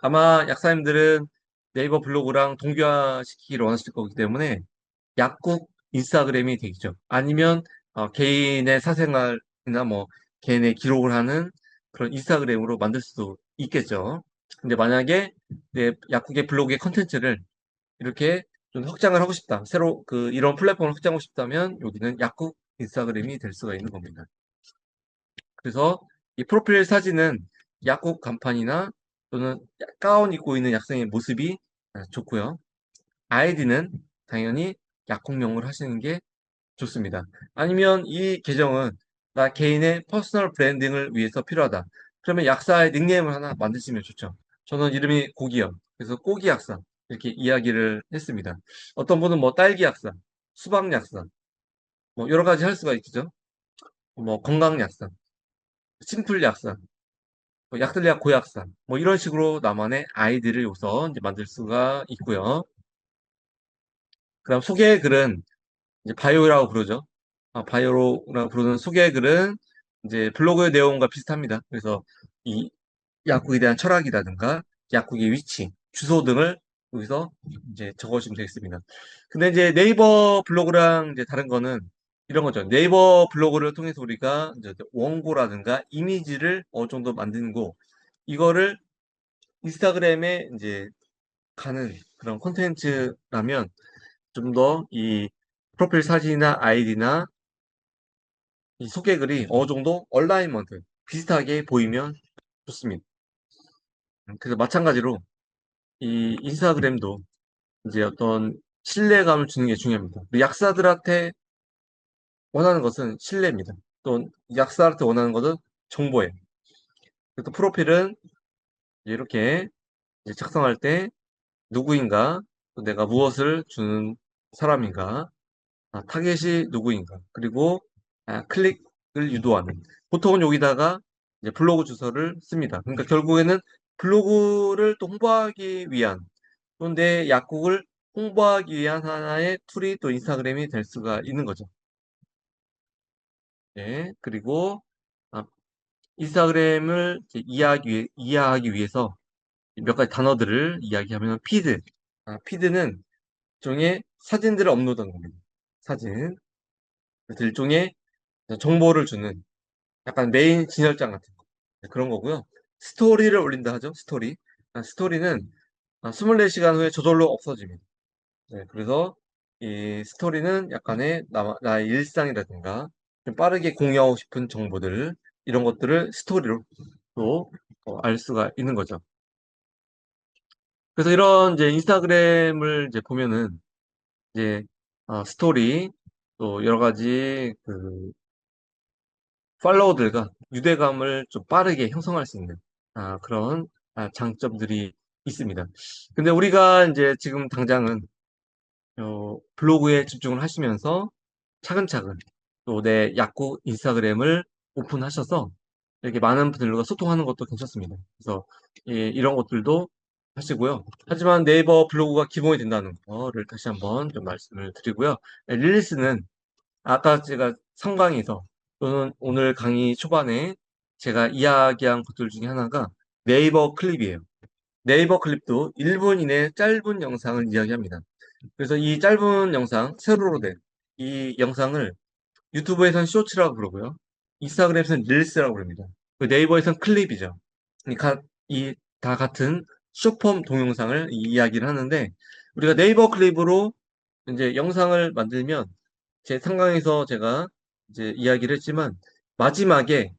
[SPEAKER 1] 아마 약사님들은 네이버 블로그랑 동기화시키기를 원하실 거기 때문에 약국 인스타그램이 되겠죠. 아니면 개인의 사생활이나 뭐 개인의 기록을 하는 그런 인스타그램으로 만들 수도 있겠죠. 근데 만약에 내 약국의 블로그의 컨텐츠를 이렇게 좀 확장을 하고 싶다. 새로 이런 플랫폼을 확장하고 싶다면 여기는 약국 인스타그램이 될 수가 있는 겁니다. 그래서 이 프로필 사진은 약국 간판이나 또는 가운 입고 있는 약생의 모습이 좋고요. 아이디는 당연히 약국명을 하시는 게 좋습니다. 아니면 이 계정은 나 개인의 퍼스널 브랜딩을 위해서 필요하다. 그러면 약사의 닉네임을 하나 만드시면 좋죠. 저는 이름이 고기요. 그래서 고기 약사 이렇게 이야기를 했습니다. 어떤 분은 뭐 딸기 약사, 수박 약사, 뭐 여러 가지 할 수가 있죠. 뭐 건강 약사, 심플 약사, 뭐 약들약 고약사, 뭐 이런 식으로 나만의 아이디를 우선 이제 만들 수가 있고요. 그다음 소개 글은 이제 바이오라고 부르죠. 바이오라고 부르는 소개 글은 이제 블로그의 내용과 비슷합니다. 그래서 이 약국에 대한 철학이라든가 약국의 위치, 주소 등을 여기서 이제 적어주시면 되겠습니다. 근데 이제 네이버 블로그랑 이제 다른 거는 이런 거죠. 네이버 블로그를 통해서 우리가 이제 원고라든가 이미지를 어느 정도 만드는 거, 이거를 인스타그램에 이제 가는 그런 콘텐츠라면 좀 더 이 프로필 사진이나 아이디나 이 소개글이 어느 정도 얼라이먼트 비슷하게 보이면 좋습니다. 그래서 마찬가지로 이 인스타그램도 이제 어떤 신뢰감을 주는 게 중요합니다. 약사들한테 원하는 것은 신뢰입니다. 또 약사한테 원하는 것은 정보예요. 그래서 프로필은 이렇게 이제 작성할 때 누구인가, 또 내가 무엇을 주는 사람인가, 타겟이 누구인가, 그리고 클릭을 유도하는. 보통은 여기다가 이제 블로그 주소를 씁니다. 그러니까 결국에는 블로그를 또 홍보하기 위한, 또 내 약국을 홍보하기 위한 하나의 툴이 또 인스타그램이 될 수가 있는 거죠. 네, 그리고 아, 인스타그램을 이제 이해하기 위해서 몇 가지 단어들을 이야기하면 피드. 피드는 일종의 사진들을 업로드하는 겁니다. 사진. 그래서 일종의 정보를 주는 약간 메인 진열장 같은 거. 네, 그런 거고요. 스토리를 올린다 하죠. 스토리. 스토리는 24시간 후에 저절로 없어집니다. 네, 그래서 이 스토리는 약간의 나의 일상이라든가 좀 빠르게 공유하고 싶은 정보들 이런 것들을 스토리로 또 알 수가 있는 거죠. 그래서 이런 이제 인스타그램을 이제 보면은 이제 스토리 또 여러 가지 그 팔로워들과 유대감을 좀 빠르게 형성할 수 있는 그런 장점들이 있습니다. 근데 우리가 이제 지금 당장은 블로그에 집중을 하시면서 차근차근 또 내 약국 인스타그램을 오픈하셔서 이렇게 많은 분들과 소통하는 것도 괜찮습니다. 그래서 이런 것들도 하시고요. 하지만 네이버 블로그가 기본이 된다는 거를 다시 한번 좀 말씀을 드리고요. 릴리스는 아까 제가 성강에서 또는 오늘 강의 초반에 제가 이야기한 것들 중에 하나가 네이버 클립이에요. 네이버 클립도 1분 이내 짧은 영상을 이야기합니다. 그래서 이 짧은 영상, 세로로 된 이 영상을 유튜브에선 쇼츠라고 부르고요. 인스타그램에서는 릴스라고 부릅니다. 그 네이버에선 클립이죠. 다 같은 쇼폼 동영상을 이야기를 하는데 우리가 네이버 클립으로 이제 영상을 만들면 제 상강에서 제가 이제 이야기를 했지만 마지막에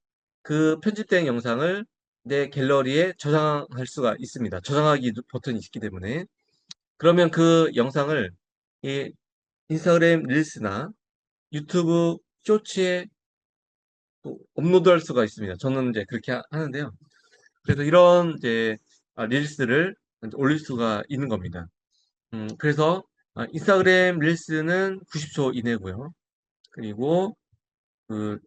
[SPEAKER 1] 그 편집된 영상을 내 갤러리에 저장할 수가 있습니다. 저장하기 버튼이 있기 때문에 그러면 그 영상을 이 인스타그램 릴스나 유튜브 쇼츠에 또 업로드할 수가 있습니다. 저는 이제 그렇게 하는데요. 그래서 이런 이제 릴스를 이제 올릴 수가 있는 겁니다. 그래서 인스타그램 릴스는 90초 이내고요. 그리고 그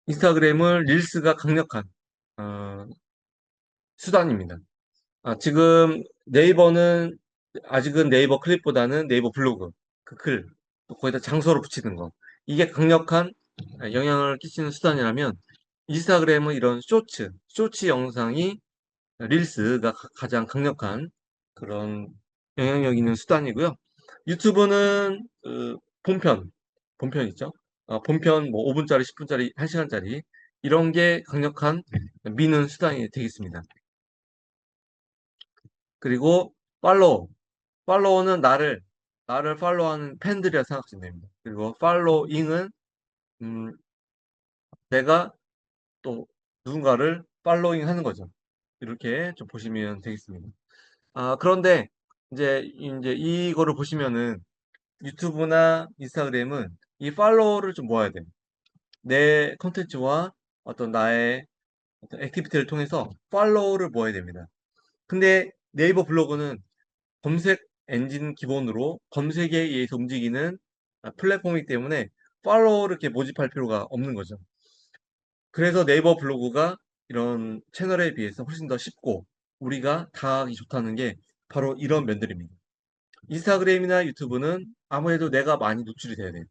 [SPEAKER 1] 인스타그램은 릴스가 강력한 어, 수단입니다. 지금 네이버는 아직은 네이버 클립보다는 네이버 블로그 그 글, 또 거기다 장소를 붙이는 거 이게 강력한 영향을 끼치는 수단이라면 인스타그램은 이런 쇼츠 영상이 릴스가 가장 강력한 그런 영향력 있는 수단이고요. 유튜브는 본편 있죠. 본편 뭐 5분짜리, 10분짜리, 1시간짜리 이런 게 강력한 미는 수단이 되겠습니다. 그리고 팔로워는 나를 팔로우하는 팬들이라 생각하시면 됩니다. 그리고 팔로잉은 음, 내가 또 누군가를 팔로잉 하는 거죠. 이렇게 좀 보시면 되겠습니다. 그런데 이제 이거를 보시면은 유튜브나 인스타그램은 이 팔로워를 좀 모아야 돼요. 내 컨텐츠와 어떤 나의 어떤 액티비티를 통해서 팔로워를 모아야 됩니다. 근데 네이버 블로그는 검색 엔진 기본으로 검색에 의해서 움직이는 플랫폼이기 때문에 팔로워를 이렇게 모집할 필요가 없는 거죠. 그래서 네이버 블로그가 이런 채널에 비해서 훨씬 더 쉽고 우리가 다하기 좋다는 게 바로 이런 면들입니다. 인스타그램이나 유튜브는 아무래도 내가 많이 노출이 돼야 돼요.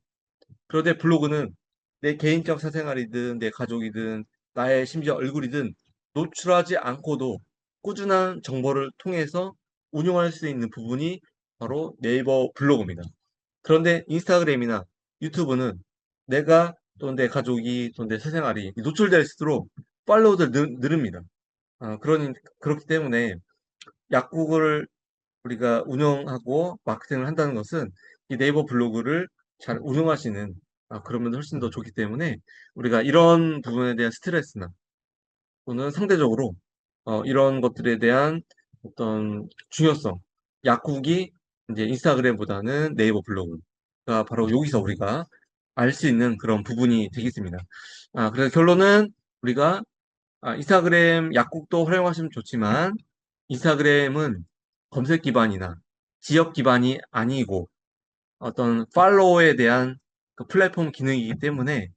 [SPEAKER 1] 그런데 블로그는 내 개인적 사생활이든 내 가족이든 나의 심지어 얼굴이든 노출하지 않고도 꾸준한 정보를 통해서 운용할 수 있는 부분이 바로 네이버 블로그입니다. 그런데 인스타그램이나 유튜브는 내가 또 내 가족이 또 내 사생활이 노출될수록 팔로워들 늘습니다. 그렇기 때문에 약국을 우리가 운영하고 마케팅을 한다는 것은 이 네이버 블로그를 잘 운영하시는 그러면 훨씬 더 좋기 때문에 우리가 이런 부분에 대한 스트레스나 또는 상대적으로 이런 것들에 대한 어떤 중요성, 약국이 이제 인스타그램보다는 네이버 블로그가 바로 여기서 우리가 알 수 있는 그런 부분이 되겠습니다. 그래서 결론은 우리가 인스타그램 약국도 활용하시면 좋지만 인스타그램은 검색 기반이나 지역 기반이 아니고 어떤 팔로워에 대한 그 플랫폼 기능이기 때문에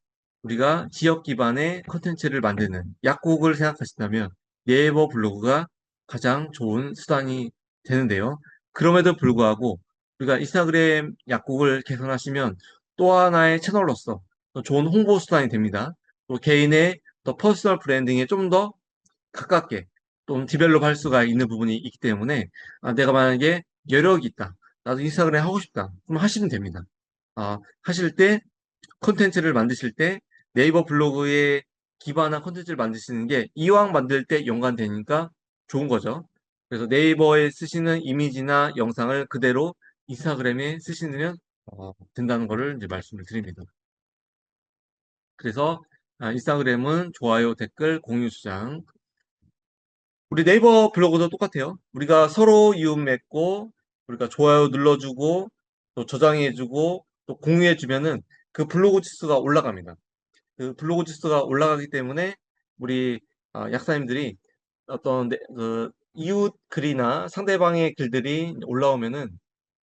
[SPEAKER 1] 우리가 지역 기반의 컨텐츠를 만드는 약국을 생각하신다면 네이버 블로그가 가장 좋은 수단이 되는데요. 그럼에도 불구하고 우리가 인스타그램 약국을 개선하시면 또 하나의 채널로서 또 좋은 홍보 수단이 됩니다. 또 개인의 더 퍼스널 브랜딩에 좀 더 가깝게 또는 디벨롭 할 수가 있는 부분이 있기 때문에 내가 만약에 여력이 있다. 나도 인스타그램 하고 싶다. 그럼 하시면 됩니다. 하실 때 콘텐츠를 만드실 때 네이버 블로그에 기반한 콘텐츠를 만드시는 게 이왕 만들 때 연관되니까 좋은 거죠. 그래서 네이버에 쓰시는 이미지나 영상을 그대로 인스타그램에 쓰시면 된다는 거를 이제 말씀을 드립니다. 그래서 인스타그램은 좋아요, 댓글, 공유, 수장. 우리 네이버 블로그도 똑같아요. 우리가 서로 이웃 맺고 우리가 좋아요 눌러주고 또 저장해주고 또 공유해주면은 그 블로그 지수가 올라갑니다. 그 블로그 지수가 올라가기 때문에 우리 약사님들이 그 이웃 글이나 상대방의 글들이 올라오면은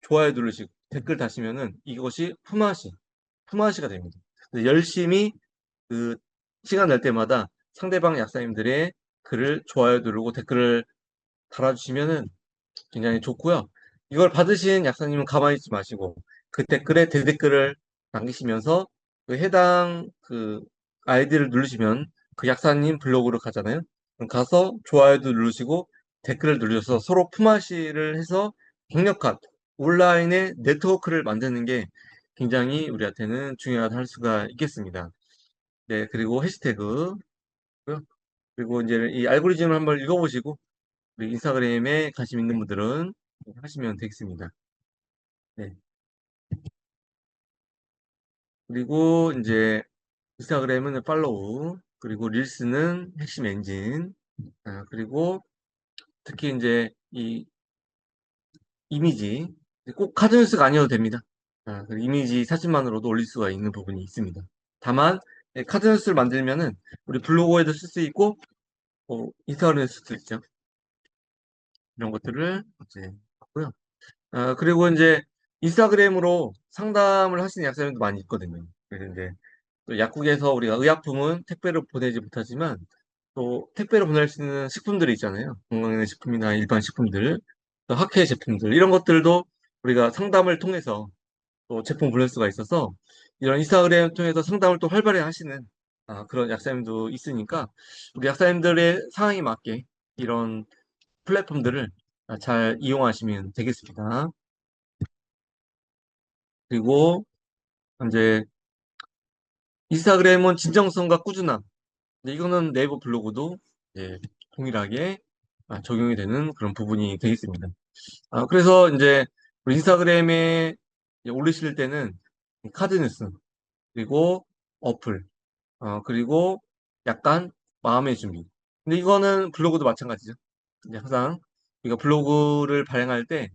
[SPEAKER 1] 좋아요 누르시고 댓글 다시면은 이것이 품앗이가 됩니다. 그래서 열심히 그 시간 날 때마다 상대방 약사님들의 글을 좋아요 누르고 댓글을 달아주시면은 굉장히 좋고요. 이걸 받으신 약사님은 가만히 있지 마시고 그 댓글에 대댓글을 남기시면서 그 해당 그 아이디를 누르시면 그 약사님 블로그로 가잖아요. 그럼 가서 좋아요도 누르시고 댓글을 누르셔서 서로 품앗이를 해서 강력한 온라인의 네트워크를 만드는 게 굉장히 우리한테는 중요하다 할 수가 있겠습니다. 네, 그리고 해시태그 그리고 이제 이 알고리즘을 한번 읽어보시고 우리 인스타그램에 관심 있는 분들은 하시면 되겠습니다. 네. 그리고 이제 인스타그램은 팔로우, 그리고 릴스는 핵심 엔진, 그리고 특히 이제 이 이미지, 꼭 카드뉴스가 아니어도 됩니다. 그 이미지 사진만으로도 올릴 수가 있는 부분이 있습니다. 다만, 카드뉴스를 만들면은 우리 블로그에도 쓸 수 있고, 인스타그램에도 쓸 수 있죠. 이런 것들을 이제 하고요. 그리고 이제 인스타그램으로 상담을 하시는 약사님도 많이 있거든요. 그래서 이제 또 약국에서 우리가 의약품은 택배로 보내지 못하지만 또 택배로 보낼 수 있는 식품들이 있잖아요. 건강기능식품이나 일반 식품들, 또 학회 제품들 이런 것들도 우리가 상담을 통해서 또 제품 보낼 수가 있어서 이런 인스타그램 통해서 상담을 또 활발히 하시는 그런 약사님도 있으니까 우리 약사님들의 상황에 맞게 이런 플랫폼들을 잘 이용하시면 되겠습니다. 그리고 이제 인스타그램은 진정성과 꾸준함. 근데 이거는 네이버 블로그도 동일하게 적용이 되는 그런 부분이 되겠습니다. 그래서 이제 우리 인스타그램에 이제 올리실 때는 카드 뉴스, 그리고 어플, 그리고 약간 마음의 준비. 근데 이거는 블로그도 마찬가지죠. 이제 항상 우리가 블로그를 발행할 때,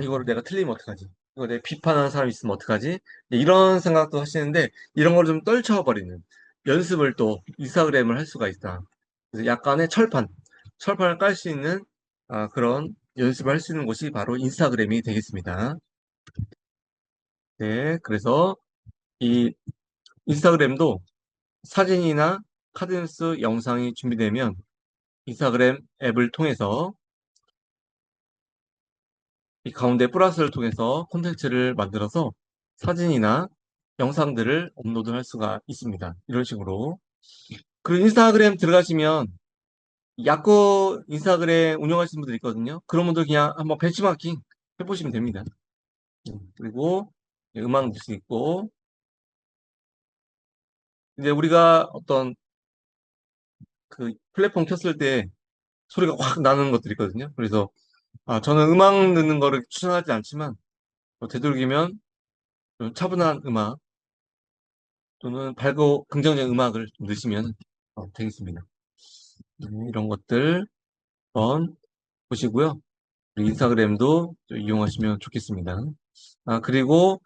[SPEAKER 1] 이거를 내가 틀리면 어떡하지? 이거 내 비판하는 사람이 있으면 어떡하지? 이런 생각도 하시는데, 이런 걸 좀 떨쳐버리는 연습을 또 인스타그램을 할 수가 있다. 그래서 약간의 철판을 깔 수 있는 그런 연습을 할 수 있는 곳이 바로 인스타그램이 되겠습니다. 네, 그래서 이 인스타그램도 사진이나 카드뉴스 영상이 준비되면 인스타그램 앱을 통해서 이 가운데 플러스를 통해서 콘텐츠를 만들어서 사진이나 영상들을 업로드할 수가 있습니다. 이런 식으로. 그리고 인스타그램 들어가시면 야구 인스타그램 운영하시는 분들 있거든요. 그런 분들 그냥 한번 벤치마킹 해보시면 됩니다. 그리고 음악 넣을 수 있고 이제 우리가 어떤 그 플랫폼 켰을 때 소리가 확 나는 것들이 있거든요. 그래서 저는 음악 넣는 거를 추천하지 않지만 되도록이면 좀 차분한 음악 또는 밝고 긍정적인 음악을 좀 넣으시면 되겠습니다. 네, 이런 것들 한번 보시고요. 우리 인스타그램도 좀 이용하시면 좋겠습니다. 그리고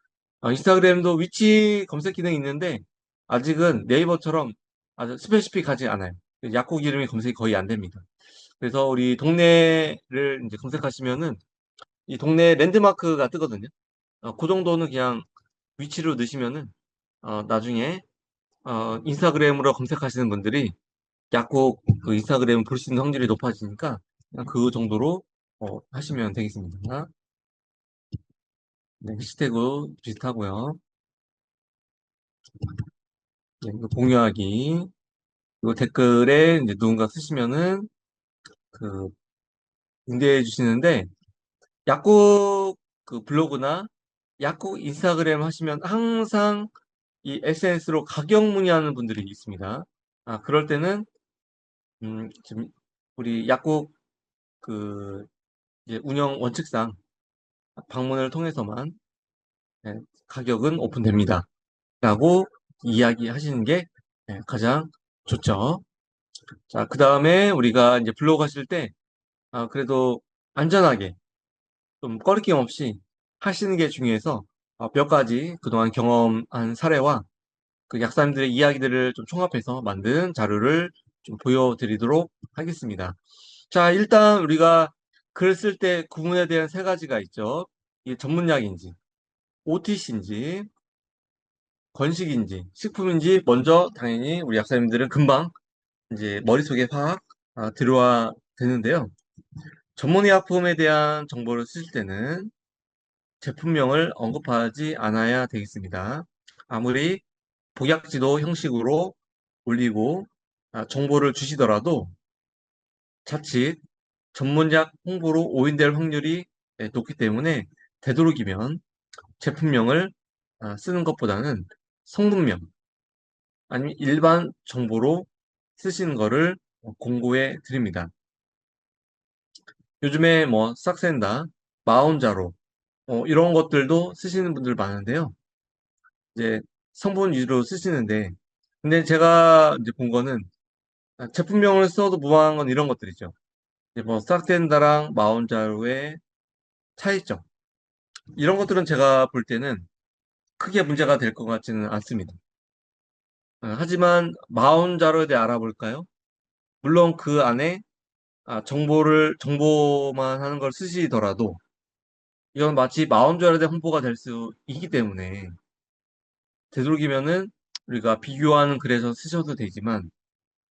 [SPEAKER 1] 인스타그램도 위치 검색 기능이 있는데 아직은 네이버처럼 아주 스페시픽하지 않아요. 약국 이름이 검색이 거의 안 됩니다. 그래서 우리 동네를 이제 검색하시면은 이 동네 랜드마크가 뜨거든요. 그 정도는 그냥 위치로 넣으시면은 나중에 인스타그램으로 검색하시는 분들이 약국 그 인스타그램 볼 수 있는 확률이 높아지니까 그냥 그 정도로 하시면 되겠습니다. 네, 해시태그 비슷하고요. 네, 이거 공유하기. 그리고 댓글에 이제 누군가 쓰시면은 그 응대해 주시는데, 약국 그 블로그나 약국 인스타그램 하시면 항상 이 SNS로 가격 문의하는 분들이 있습니다. 그럴 때는 지금 우리 약국 그 이제 운영 원칙상 방문을 통해서만, 예, 가격은 오픈됩니다. 라고 이야기하시는 게, 가장 좋죠. 자, 그 다음에 우리가 이제 블로그 하실 때, 그래도 안전하게 좀 꺼리낌 없이 하시는 게 중요해서, 몇 가지 그동안 경험한 사례와 그 약사님들의 이야기들을 좀 총합해서 만든 자료를 좀 보여드리도록 하겠습니다. 자, 일단 우리가 글 쓸 때 구분해야 되는 세 가지가 있죠. 이게 전문약인지, OTC인지, 건식인지, 식품인지 먼저 당연히 우리 약사님들은 금방 이제 머릿속에 확 들어와 되는데요. 전문의약품에 대한 정보를 쓰실 때는 제품명을 언급하지 않아야 되겠습니다. 아무리 복약지도 형식으로 올리고 정보를 주시더라도 자칫 전문약 홍보로 오인될 확률이 높기 때문에 되도록이면 제품명을 쓰는 것보다는 성분명 아니면 일반 정보로 쓰시는 거를 공고해 드립니다. 요즘에 뭐 싹센다, 마운자로 이런 것들도 쓰시는 분들 많은데요. 이제 성분 위주로 쓰시는데, 근데 제가 이제 본 거는 제품명을 써도 무방한 건 이런 것들이죠. 이제 뭐 싹센다랑 마운자로의 차이점, 이런 것들은 제가 볼 때는 크게 문제가 될 것 같지는 않습니다. 하지만 마운자로에 대해 알아볼까요? 물론 그 안에 정보만 하는 걸 쓰시더라도 이건 마치 마운자로에 대한 홍보가 될 수 있기 때문에 되도록이면은 우리가 비교하는 글에서 쓰셔도 되지만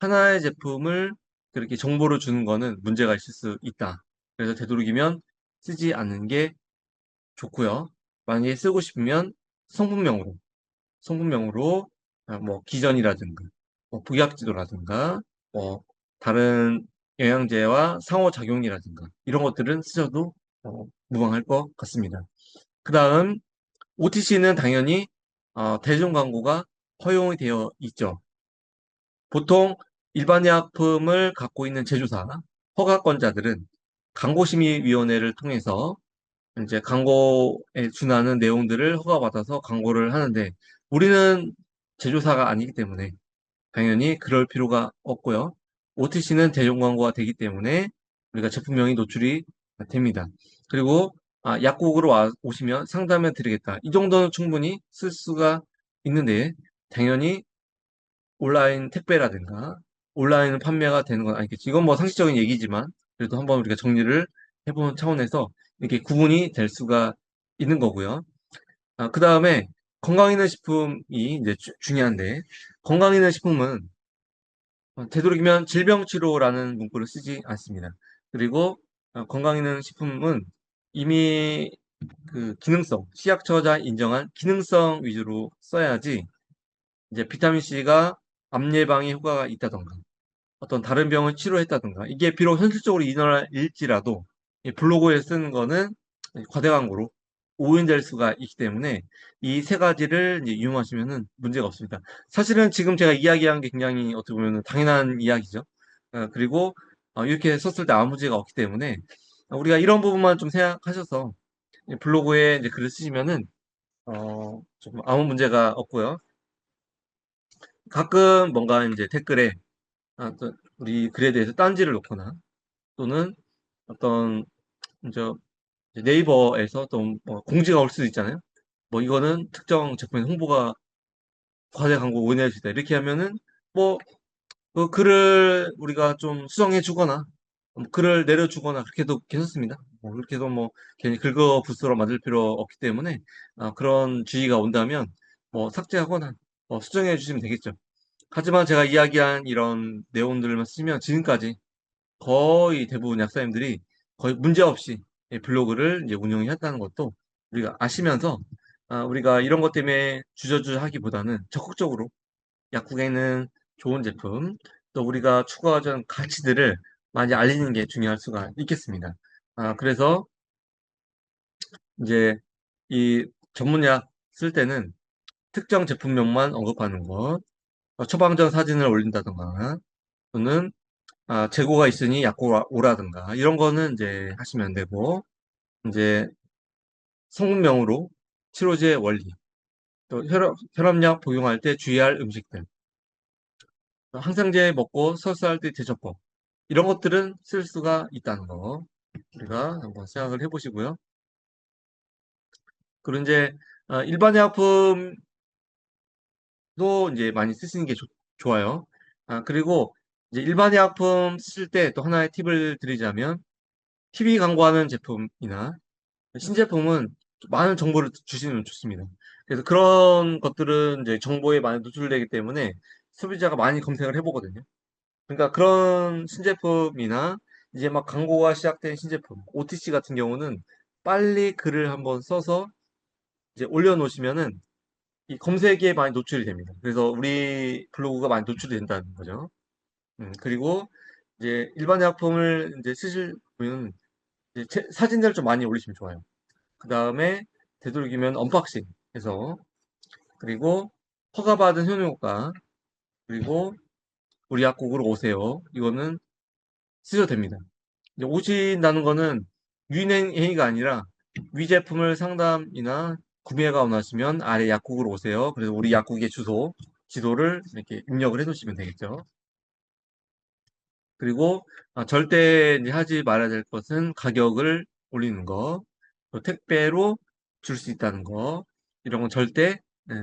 [SPEAKER 1] 하나의 제품을 그렇게 정보를 주는 거는 문제가 있을 수 있다. 그래서 되도록이면 쓰지 않는 게 좋고요. 만약에 쓰고 싶으면 성분명으로, 성분명으로 뭐 기전이라든가, 뭐 복약지도라든가, 뭐 다른 영양제와 상호작용이라든가 이런 것들은 쓰셔도 무방할 것 같습니다. 그 다음 OTC는 당연히 대중 광고가 허용이 되어 있죠. 보통 일반 약품을 갖고 있는 제조사, 허가권자들은 광고심의위원회를 통해서 이제 광고에 준하는 내용들을 허가받아서 광고를 하는데 우리는 제조사가 아니기 때문에 당연히 그럴 필요가 없고요. OTC는 대중 광고가 되기 때문에 우리가 제품명이 노출이 됩니다. 그리고 약국으로 오시면 상담해 드리겠다. 이 정도는 충분히 쓸 수가 있는데 당연히 온라인 택배라든가 온라인 판매가 되는 건 아니겠지. 이건 뭐 상식적인 얘기지만 그래도 한번 우리가 정리를 해보는 차원에서 이렇게 구분이 될 수가 있는 거고요. 그 다음에 건강기능식품이 이제 중요한데 건강기능식품은 되도록이면 질병치료라는 문구를 쓰지 않습니다. 그리고 건강기능식품은 이미 그 기능성, 식약처가 인정한 기능성 위주로 써야지 이제 비타민C가 암 예방에 효과가 있다던가 어떤 다른 병을 치료했다던가 이게 비록 현실적으로 일어날지라도 이 블로그에 쓰는 거는 과대 광고로 오인될 수가 있기 때문에 이 세 가지를 이제 이용하시면은 문제가 없습니다. 사실은 지금 제가 이야기한 게 굉장히 어떻게 보면 당연한 이야기죠. 그리고 이렇게 썼을 때 아무 문제가 없기 때문에 우리가 이런 부분만 좀 생각하셔서 블로그에 이제 글을 쓰시면은 좀 아무 문제가 없고요. 가끔 뭔가 이제 댓글에 또 우리 글에 대해서 딴지를 놓거나 또는 어떤 저 네이버에서 또뭐 공지가 올 수도 있잖아요. 뭐 이거는 특정 제품의 홍보가 과대 광고 오인할 수 있다. 이렇게 하면은 뭐 그 글을 우리가 좀 수정해 주거나 글을 내려 주거나 그렇게 해도 괜찮습니다. 뭐 그렇게 해도 뭐 괜히 긁어부스러 만들 필요 없기 때문에 그런 주의가 온다면 뭐 삭제하거나 수정해 주시면 되겠죠. 하지만 제가 이야기한 이런 내용들만 쓰면 지금까지 거의 대부분 약사님들이 거의 문제없이 블로그를 이제 운영했다는 것도 우리가 아시면서 우리가 이런 것 때문에 주저주저 하기보다는 적극적으로 약국에는 좋은 제품 또 우리가 추구하자는 가치들을 많이 알리는 게 중요할 수가 있겠습니다. 그래서 이제 이 전문약 쓸 때는 특정 제품명만 언급하는 것, 처방전 사진을 올린다던가, 또는 재고가 있으니 오라든가, 이런 거는 이제 하시면 안 되고, 이제 성분명으로 치료제 원리, 또 혈압약 복용할 때 주의할 음식들, 또 항생제 먹고 설사할 때 대처법, 이런 것들은 쓸 수가 있다는 거, 우리가 한번 생각을 해보시고요. 그리고 이제 일반 약품도 이제 많이 쓰시는 게 좋아요. 그리고 이제 일반 약품 쓰실 때 또 하나의 팁을 드리자면, TV 광고하는 제품이나 신제품은 많은 정보를 주시면 좋습니다. 그래서 그런 것들은 이제 정보에 많이 노출되기 때문에 소비자가 많이 검색을 해보거든요. 그러니까 그런 신제품이나 이제 막 광고가 시작된 신제품, OTC 같은 경우는 빨리 글을 한번 써서 이제 올려놓으시면은 이 검색에 많이 노출이 됩니다. 그래서 우리 블로그가 많이 노출이 된다는 거죠. 그리고 이제 일반 약품을 이제 쓰시면 이제 사진들을 좀 많이 올리시면 좋아요. 그 다음에 되도록이면 언박싱 해서, 그리고 허가받은 효능효과, 그리고 우리 약국으로 오세요. 이거는 쓰셔도 됩니다. 이제 오신다는 거는 유인행위가 아니라 위제품을 상담이나 구매가 원하시면 아래 약국으로 오세요. 그래서 우리 약국의 주소, 지도를 이렇게 입력을 해 놓으시면 되겠죠. 그리고 절대 이제 하지 말아야 될 것은 가격을 올리는 거, 또 택배로 줄 수 있다는 거, 이런 건 절대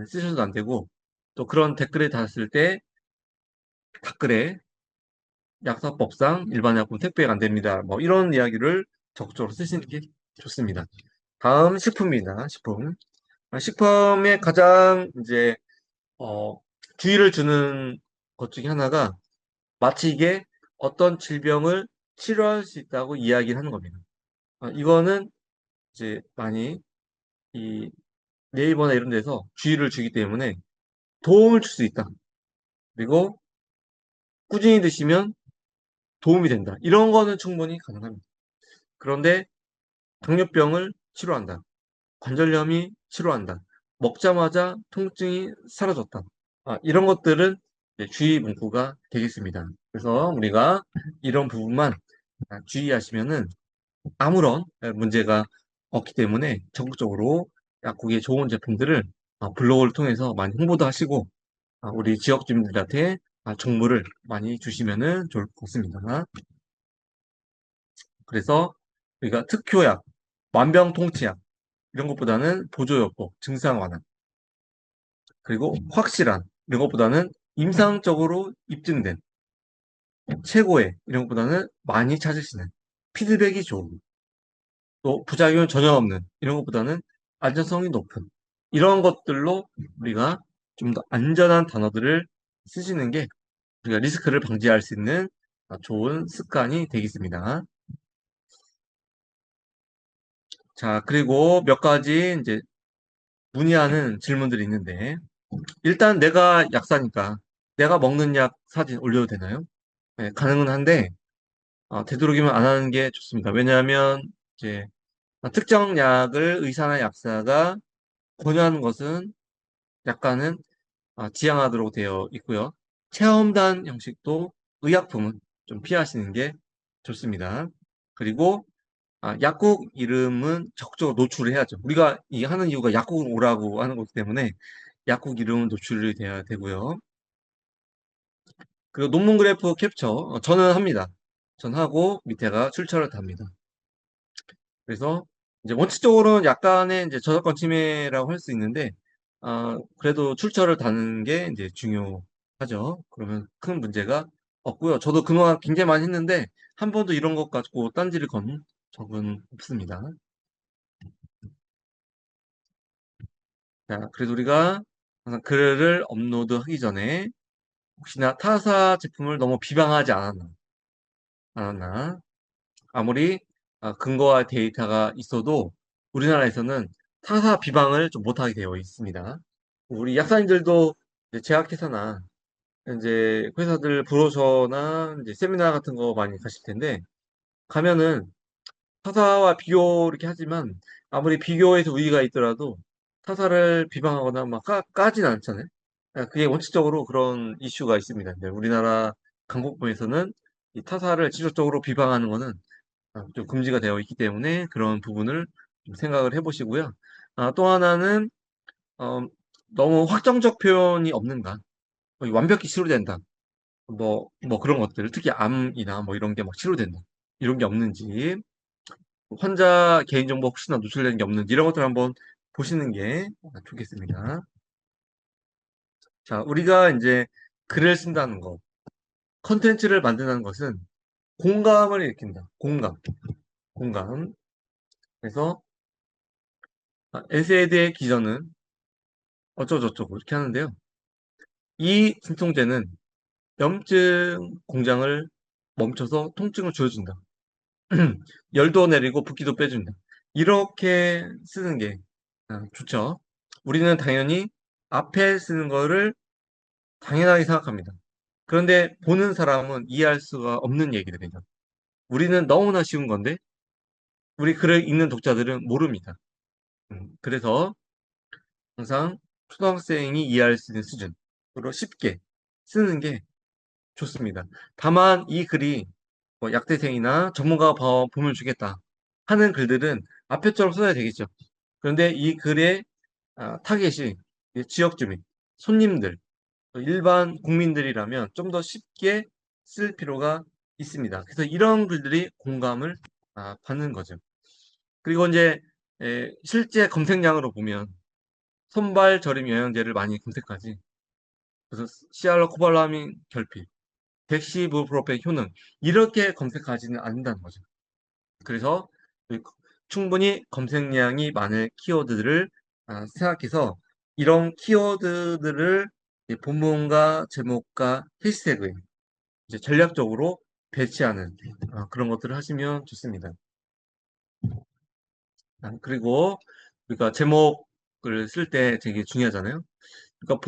[SPEAKER 1] 쓰셔도 안 되고, 또 그런 댓글에 닿았을 때 댓글에 약사법상 일반 약품 택배가 안 됩니다. 뭐 이런 이야기를 적극적으로 쓰시는 게 좋습니다. 다음 식품입니다. 식품. 식품의 가장 이제 어, 주의를 주는 것 중에 하나가 마치 이게 어떤 질병을 치료할 수 있다고 이야기를 하는 겁니다. 이거는 이제 많이 이 네이버나 이런 데서 주의를 주기 때문에 도움을 줄 수 있다. 그리고 꾸준히 드시면 도움이 된다. 이런 거는 충분히 가능합니다. 그런데 당뇨병을 치료한다. 관절염이 치료한다. 먹자마자 통증이 사라졌다. 이런 것들은 이제 주의 문구가 되겠습니다. 그래서 우리가 이런 부분만 주의하시면은 아무런 문제가 없기 때문에 적극적으로 약국의 좋은 제품들을 블로그를 통해서 많이 홍보도 하시고 우리 지역 주민들한테 정보를 많이 주시면은 좋을 것 같습니다. 그래서 우리가 특효약, 만병통치약 이런 것보다는 보조요법, 증상 완화, 그리고 확실한 이런 것보다는 임상적으로 입증된 최고의 이런 것보다는 많이 찾으시는 피드백이 좋은, 또 부작용 전혀 없는 이런 것보다는 안전성이 높은 이런 것들로 우리가 좀 더 안전한 단어들을 쓰시는 게 우리가 리스크를 방지할 수 있는 좋은 습관이 되겠습니다. 자, 그리고 몇 가지 이제 문의하는 질문들이 있는데, 일단 내가 약사니까 내가 먹는 약 사진 올려도 되나요? 네, 가능은 한데 되도록이면 안 하는 게 좋습니다. 왜냐하면 이제 특정 약을 의사나 약사가 권유하는 것은 약간은 지양하도록 되어 있고요. 체험단 형식도 의약품은 좀 피하시는 게 좋습니다. 그리고 약국 이름은 적극적으로 노출을 해야죠. 우리가 이 하는 이유가 약국을 오라고 하는 거기 때문에 약국 이름은 노출이 돼야 되고요. 그리고 논문 그래프 캡처 저는 합니다. 전 하고 밑에가 출처를 답니다. 그래서 이제 원칙적으로는 약간의 이제 저작권 침해라고 할 수 있는데 그래도 출처를 다는 게 이제 중요하죠. 그러면 큰 문제가 없고요. 저도 그동안 굉장히 많이 했는데 한 번도 이런 것 가지고 딴지를 건 적은 없습니다. 자, 그래서 우리가 항상 글을 업로드하기 전에 혹시나 타사 제품을 너무 비방하지 않았나. 아무리 근거와 데이터가 있어도 우리나라에서는 타사 비방을 좀 못하게 되어 있습니다. 우리 약사님들도 이제 제약회사나 이제 회사들 브로셔나 이제 세미나 같은 거 많이 가실 텐데 가면은 타사와 비교 이렇게 하지만 아무리 비교해서 우위가 있더라도 타사를 비방하거나 막 까진 않잖아요. 그게 원칙적으로 그런 이슈가 있습니다. 이제 우리나라 강국부에서는 이 타사를 직접적으로 비방하는 거는 좀 금지가 되어 있기 때문에 그런 부분을 좀 생각을 해보시고요. 또 하나는 어, 너무 확정적 표현이 없는가. 완벽히 치료된다. 뭐 그런 것들, 특히 암이나 뭐 이런 게 막 치료된다. 이런 게 없는지, 환자 개인정보 혹시나 노출되는 게 없는지, 이런 것들 한번 보시는 게 좋겠습니다. 자, 우리가 이제 글을 쓴다는 거, 컨텐츠를 만든다는 것은 공감을 일으킨다. 공감. 그래서 에세이드의 기전은 어쩌고저쩌고 이렇게 하는데요. 이 진통제는 염증 공장을 멈춰서 통증을 줄여준다. 열도 내리고 붓기도 빼준다. 이렇게 쓰는 게 좋죠. 우리는 당연히 앞에 쓰는 거를 당연하게 생각합니다. 그런데 보는 사람은 이해할 수가 없는 얘기들이죠. 우리는 너무나 쉬운 건데 우리 글을 읽는 독자들은 모릅니다. 그래서 항상 초등학생이 이해할 수 있는 수준으로 쉽게 쓰는 게 좋습니다. 다만 이 글이 뭐 약대생이나 전문가가 보면 주겠다 하는 글들은 앞에처럼 써야 되겠죠. 그런데 이 글의 타겟이 지역 주민, 손님들, 일반 국민들이라면 좀 더 쉽게 쓸 필요가 있습니다. 그래서 이런 글들이 공감을 받는 거죠. 그리고 이제 실제 검색량으로 보면 손발 저림 영양제를 많이 검색하지. 그래서 시알로코발라민 결핍, 덱시부프로펜 효능 이렇게 검색하지는 않는다는 거죠. 그래서 충분히 검색량이 많은 키워드들을 생각해서 이런 키워드들을 본문과 제목과 해시태그에 이제 전략적으로 배치하는 그런 것들을 하시면 좋습니다. 그리고 우리가 제목을 쓸 때 되게 중요하잖아요. 그러니까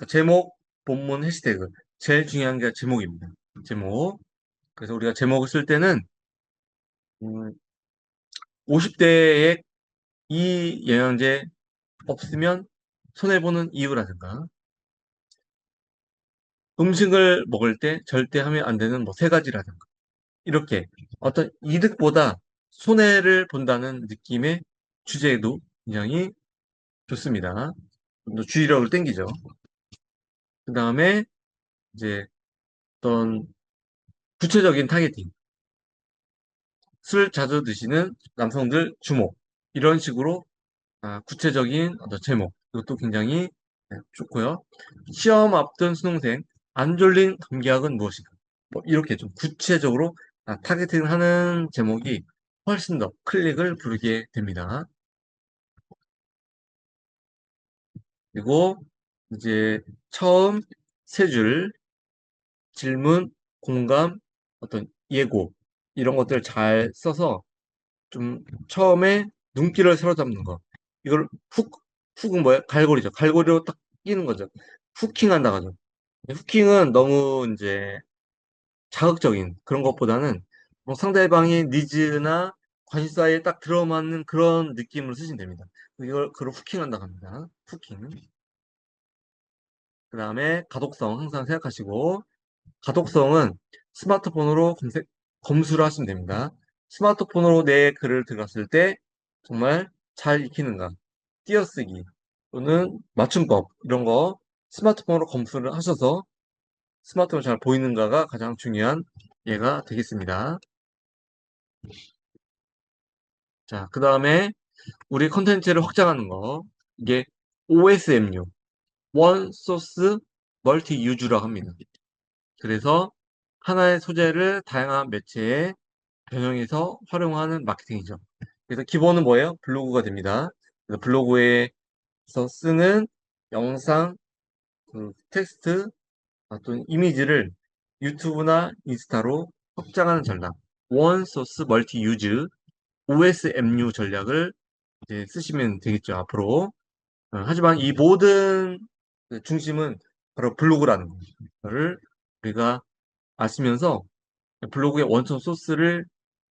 [SPEAKER 1] 제목, 본문, 해시태그 제일 중요한 게 제목입니다. 제목. 그래서 우리가 제목을 쓸 때는 50대의 이 영양제 없으면 손해보는 이유라든가 음식을 먹을 때 절대 하면 안 되는 뭐 세 가지라든가 이렇게 어떤 이득보다 손해를 본다는 느낌의 주제도 굉장히 좋습니다. 좀 더 주의력을 땡기죠. 그 다음에 이제 어떤 구체적인 타겟팅 술 자주 드시는 남성들 주목 이런 식으로 구체적인 어떤 제목 이것도 굉장히 좋고요. 시험 앞둔 수능생 안 졸린 감기약은 무엇인가? 뭐 이렇게 좀 구체적으로 타겟팅하는 제목이 훨씬 더 클릭을 부르게 됩니다. 그리고 이제 처음 세 줄 질문, 공감, 어떤 예고 이런 것들 잘 써서 좀 처음에 눈길을 사로잡는 거. 이걸 훅은 뭐야? 갈고리죠. 갈고리로 딱 끼는 거죠. 후킹 한다 하죠. 후킹은 너무 이제 자극적인 그런 것보다는 뭐 상대방의 니즈나 관심사에 딱 들어맞는 그런 느낌으로 쓰시면 됩니다. 그걸 후킹 한다 합니다. 후킹. 그 다음에 가독성 항상 생각하시고, 가독성은 스마트폰으로 검수를 하시면 됩니다. 스마트폰으로 내 글을 들었을 때 정말 잘 익히는가, 띄어쓰기 또는 맞춤법 이런 거 스마트폰으로 검수를 하셔서 스마트폰 잘 보이는가가 가장 중요한 예가 되겠습니다. 자, 그 다음에 우리 컨텐츠를 확장하는 거 이게 OSMU, 원 소스 멀티 유즈라고 합니다. 그래서 하나의 소재를 다양한 매체에 변형해서 활용하는 마케팅이죠. 그래서 기본은 뭐예요? 블로그가 됩니다. 그래서 블로그에서 쓰는 영상, 텍스트, 또는 이미지를 유튜브나 인스타로 확장하는 전략. 원 소스 멀티 유즈, OSMU 전략을 이제 쓰시면 되겠죠, 앞으로. 하지만 이 모든 그 중심은 바로 블로그라는 거를 우리가 아시면서 블로그의 원천 소스를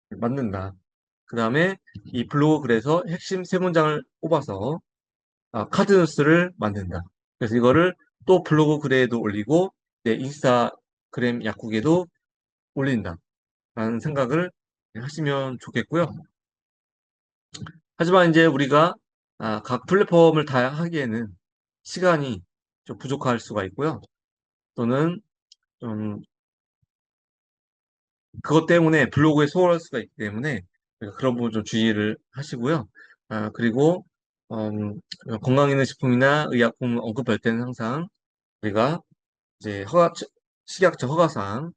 [SPEAKER 1] 만든다. 그 다음에 이 블로그 글에서 핵심 세 문장을 뽑아서 카드 뉴스를 만든다. 그래서 이거를 또 블로그 글에도 올리고 내 인스타그램 약국에도 올린다. 라는 생각을 하시면 좋겠고요. 하지만 이제 우리가 각 플랫폼을 다 하기에는 시간이 좀 부족할 수가 있고요. 또는 좀 그것 때문에 블로그에 소홀할 수가 있기 때문에 그런 부분 좀 주의를 하시고요. 그리고 건강기능식품이나 의약품 언급할 때는 항상 우리가 이제 식약처 허가상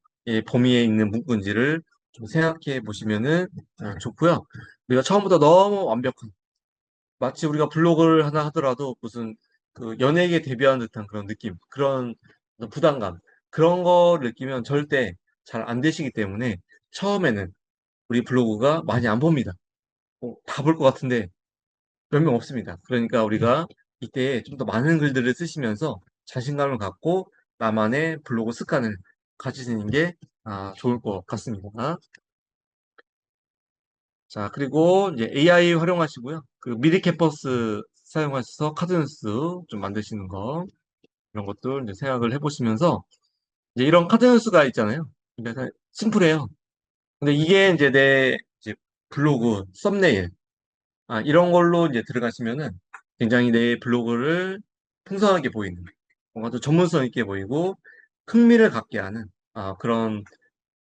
[SPEAKER 1] 범위에 있는 문구인지를 좀 생각해 보시면은 좋고요. 우리가 처음부터 너무 완벽한 마치 우리가 블로그를 하나 하더라도 무슨 그 연예계 데뷔한 듯한 그런 느낌, 그런 어떤 부담감, 그런 걸 느끼면 절대 잘 안 되시기 때문에 처음에는 우리 블로그가 많이 안 봅니다. 다 볼 것 같은데 몇 명 없습니다. 그러니까 우리가 이때 좀 더 많은 글들을 쓰시면서 자신감을 갖고 나만의 블로그 습관을 가지시는 게 좋을 것 같습니다. 자, 그리고 이제 AI 활용하시고요. 그 미리 캠퍼스 사용하셔서 카드뉴스 좀 만드시는 거, 이런 것들 이제 생각을 해보시면서 이제 이런 카드뉴스가 있잖아요. 그러니까 심플해요. 근데 이게 이제 내 이제 블로그 썸네일 이런 걸로 이제 들어가시면은 굉장히 내 블로그를 풍성하게 보이는, 뭔가 또 전문성 있게 보이고 흥미를 갖게 하는 그런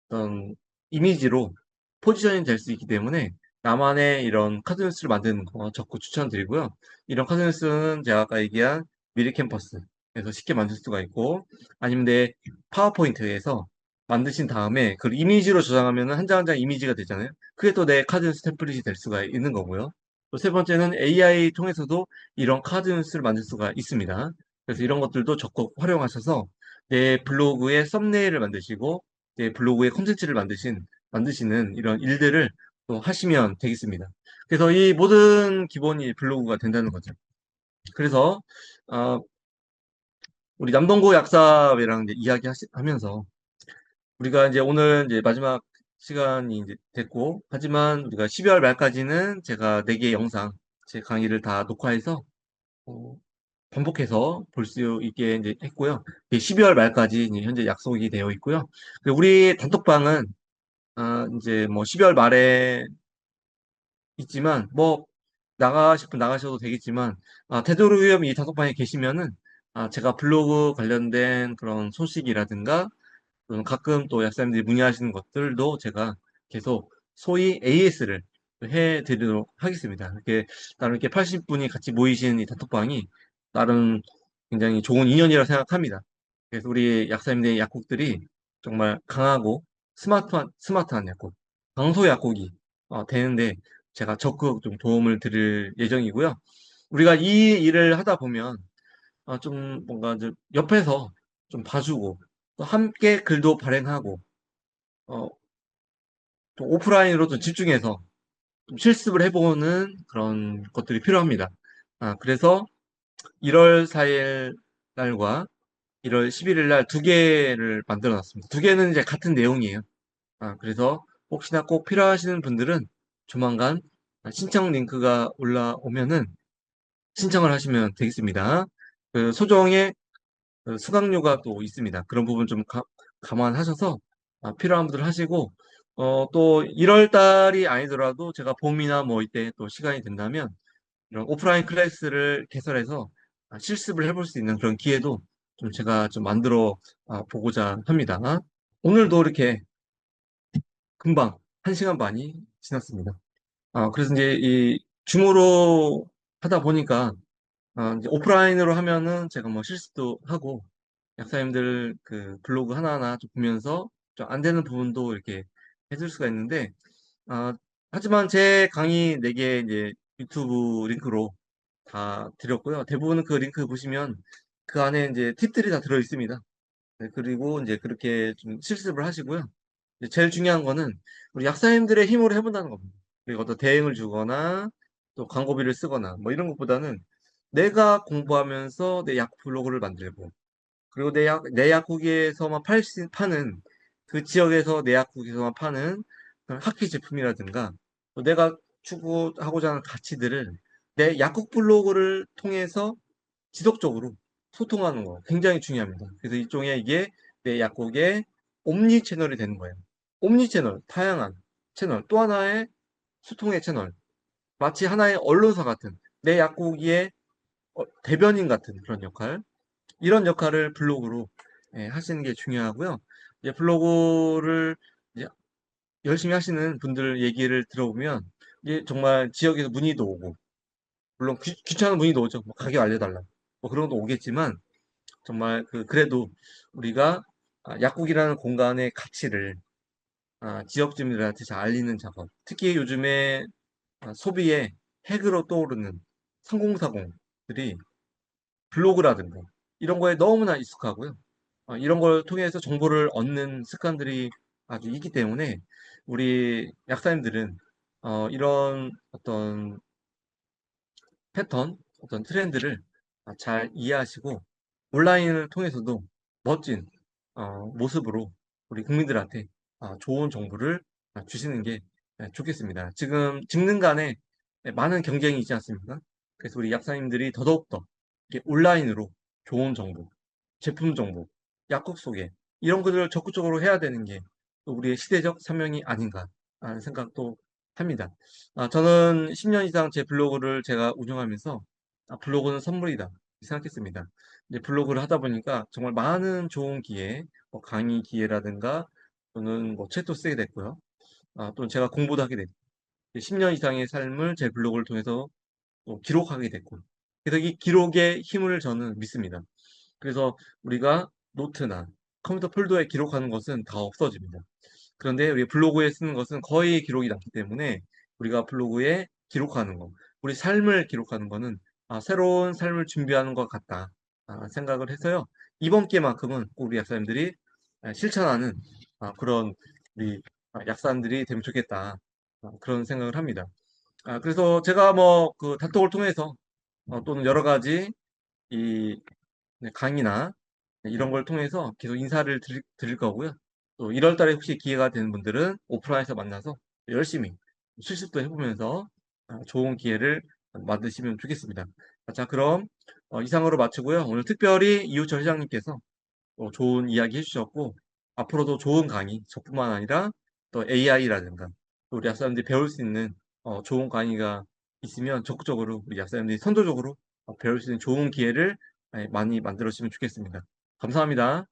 [SPEAKER 1] 어떤 이미지로 포지션이 될 수 있기 때문에 나만의 이런 카드뉴스를 만드는 거 적극 추천드리고요. 이런 카드뉴스는 제가 아까 얘기한 미리 캠퍼스에서 쉽게 만들 수가 있고 아니면 내 파워포인트에서 만드신 다음에 그 이미지로 저장하면 한 장 한 장 이미지가 되잖아요. 그게 또 내 카드뉴스 템플릿이 될 수가 있는 거고요. 또 세 번째는 AI 통해서도 이런 카드뉴스를 만들 수가 있습니다. 그래서 이런 것들도 적극 활용하셔서 내 블로그에 썸네일을 만드시고 블로그에 콘텐츠를 만드시는 이런 일들을 또 하시면 되겠습니다. 그래서 이 모든 기본이 블로그가 된다는 거죠. 그래서, 어, 우리 남동구 약사회랑 이제 이야기하면서 우리가 이제 오늘 이제 마지막 시간이 이제 됐고, 하지만 우리가 12월 말까지는 제가 4개의 영상, 제 강의를 다 녹화해서 어, 반복해서 볼 수 있게 이제 했고요. 12월 말까지 이제 현재 약속이 되어 있고요. 그리고 우리 단톡방은 이제 뭐 12월 말에 있지만 뭐 나가 싶으면 나가셔도 되겠지만 되도록이면 이 단톡방에 계시면은 제가 블로그 관련된 그런 소식이라든가 가끔 또 약사님들이 문의하시는 것들도 제가 계속 소위 AS를 해드리도록 하겠습니다. 이렇게 나름 이렇게 80분이 같이 모이신 이 단톡방이 나름 굉장히 좋은 인연이라고 생각합니다. 그래서 우리 약사님들의 약국들이 정말 강하고 스마트한 약국, 강소 약국이 되는데 제가 적극 좀 도움을 드릴 예정이고요. 우리가 이 일을 하다 보면 좀 뭔가 좀 옆에서 좀 봐주고 또 함께 글도 발행하고 어, 또 오프라인으로 좀 집중해서 좀 실습을 해보는 그런 것들이 필요합니다. 그래서 1월 4일 날과 1월 11일 날 두 개를 만들어 놨습니다. 두 개는 이제 같은 내용이에요. 그래서 혹시나 꼭 필요하시는 분들은 조만간 신청 링크가 올라오면은 신청을 하시면 되겠습니다. 그 소정의 수강료가 또 있습니다. 그런 부분 좀 감안하셔서 필요한 분들 하시고 또 1월 달이 아니더라도 제가 봄이나 뭐 이때 또 시간이 된다면 이런 오프라인 클래스를 개설해서 실습을 해볼 수 있는 그런 기회도 좀 제가 좀 만들어 보고자 합니다. 오늘도 이렇게 금방 1시간 반이 지났습니다. 그래서 이제 이 줌으로 하다 보니까 이제 오프라인으로 하면은 제가 뭐 실습도 하고 약사님들 그 블로그 하나하나 좀 보면서 좀 안 되는 부분도 이렇게 해줄 수가 있는데 아, 하지만 제 강의 4개 이제 유튜브 링크로 다 드렸고요. 대부분 그 링크 보시면 그 안에 이제 팁들이 다 들어 있습니다. 네, 그리고 이제 그렇게 좀 실습을 하시고요. 이제 제일 중요한 거는 우리 약사님들의 힘으로 해본다는 겁니다. 그리고 어떤 대행을 주거나 또 광고비를 쓰거나 뭐 이런 것보다는 내가 공부하면서 내 약 블로그를 만들고 그리고 내 약국에서만 파는 그 지역에서 내 약국에서만 파는 그런 학기 제품이라든가 또 내가 추구하고자 하는 가치들을 내 약국 블로그를 통해서 지속적으로 소통하는 거 굉장히 중요합니다. 그래서 일종의 이게 내 약국의 옴니 채널이 되는 거예요. 옴니 채널, 다양한 채널, 또 하나의 소통의 채널, 마치 하나의 언론사 같은 내 약국의 대변인 같은 그런 역할, 이런 역할을 블로그로 하시는 게 중요하고요. 이제 블로그를 이제 열심히 하시는 분들 얘기를 들어보면 이게 정말 지역에서 문의도 오고, 물론 귀찮은 문의도 오죠. 뭐 가격 알려달라. 뭐 그런 것도 오겠지만 정말 그래도 우리가 약국이라는 공간의 가치를 지역 주민들한테 잘 알리는 작업. 특히 요즘에 소비의 핵으로 떠오르는 상공사공들이 블로그라든가 이런 거에 너무나 익숙하고요. 이런 걸 통해서 정보를 얻는 습관들이 아주 있기 때문에 우리 약사님들은 이런 어떤 패턴, 어떤 트렌드를 잘 이해하시고 온라인을 통해서도 멋진 모습으로 우리 국민들한테 좋은 정보를 주시는 게 좋겠습니다. 지금 직능 간에 많은 경쟁이 있지 않습니까? 그래서 우리 약사님들이 더더욱더 이렇게 온라인으로 좋은 정보, 제품 정보, 약국 소개 이런 것들을 적극적으로 해야 되는 게 또 우리의 시대적 사명이 아닌가 하는 생각도 합니다. 저는 10년 이상 제 블로그를 제가 운영하면서 블로그는 선물이다 생각했습니다. 이제 블로그를 하다 보니까 정말 많은 좋은 기회, 뭐 강의 기회라든가 또는 뭐 책도 쓰게 됐고요. 또는 제가 공부도 하게 됐고 10년 이상의 삶을 제 블로그를 통해서 또 기록하게 됐고 그래서 이 기록의 힘을 저는 믿습니다. 그래서 우리가 노트나 컴퓨터 폴더에 기록하는 것은 다 없어집니다. 그런데 우리 블로그에 쓰는 것은 거의 기록이 남기 때문에 우리가 블로그에 기록하는 거, 우리 삶을 기록하는 거는 새로운 삶을 준비하는 것 같다 생각을 해서요. 이번 기회만큼은 꼭 우리 약사님들이 실천하는 그런 우리 약사님들이 되면 좋겠다 그런 생각을 합니다. 그래서 제가 뭐 그 단톡을 통해서 또는 여러 가지 이 강의나 이런 걸 통해서 계속 인사를 드릴 거고요. 또 1월 달에 혹시 기회가 되는 분들은 오프라인에서 만나서 열심히 실습도 해보면서 좋은 기회를 만드시면 좋겠습니다. 자, 그럼 이상으로 마치고요. 오늘 특별히 이우철 회장님께서 좋은 이야기 해주셨고 앞으로도 좋은 강의 저뿐만 아니라 또 AI라든가 또 우리 약사님들이 배울 수 있는 좋은 강의가 있으면 적극적으로 우리 약사님들이 선도적으로 배울 수 있는 좋은 기회를 많이 만들어 주시면 좋겠습니다. 감사합니다.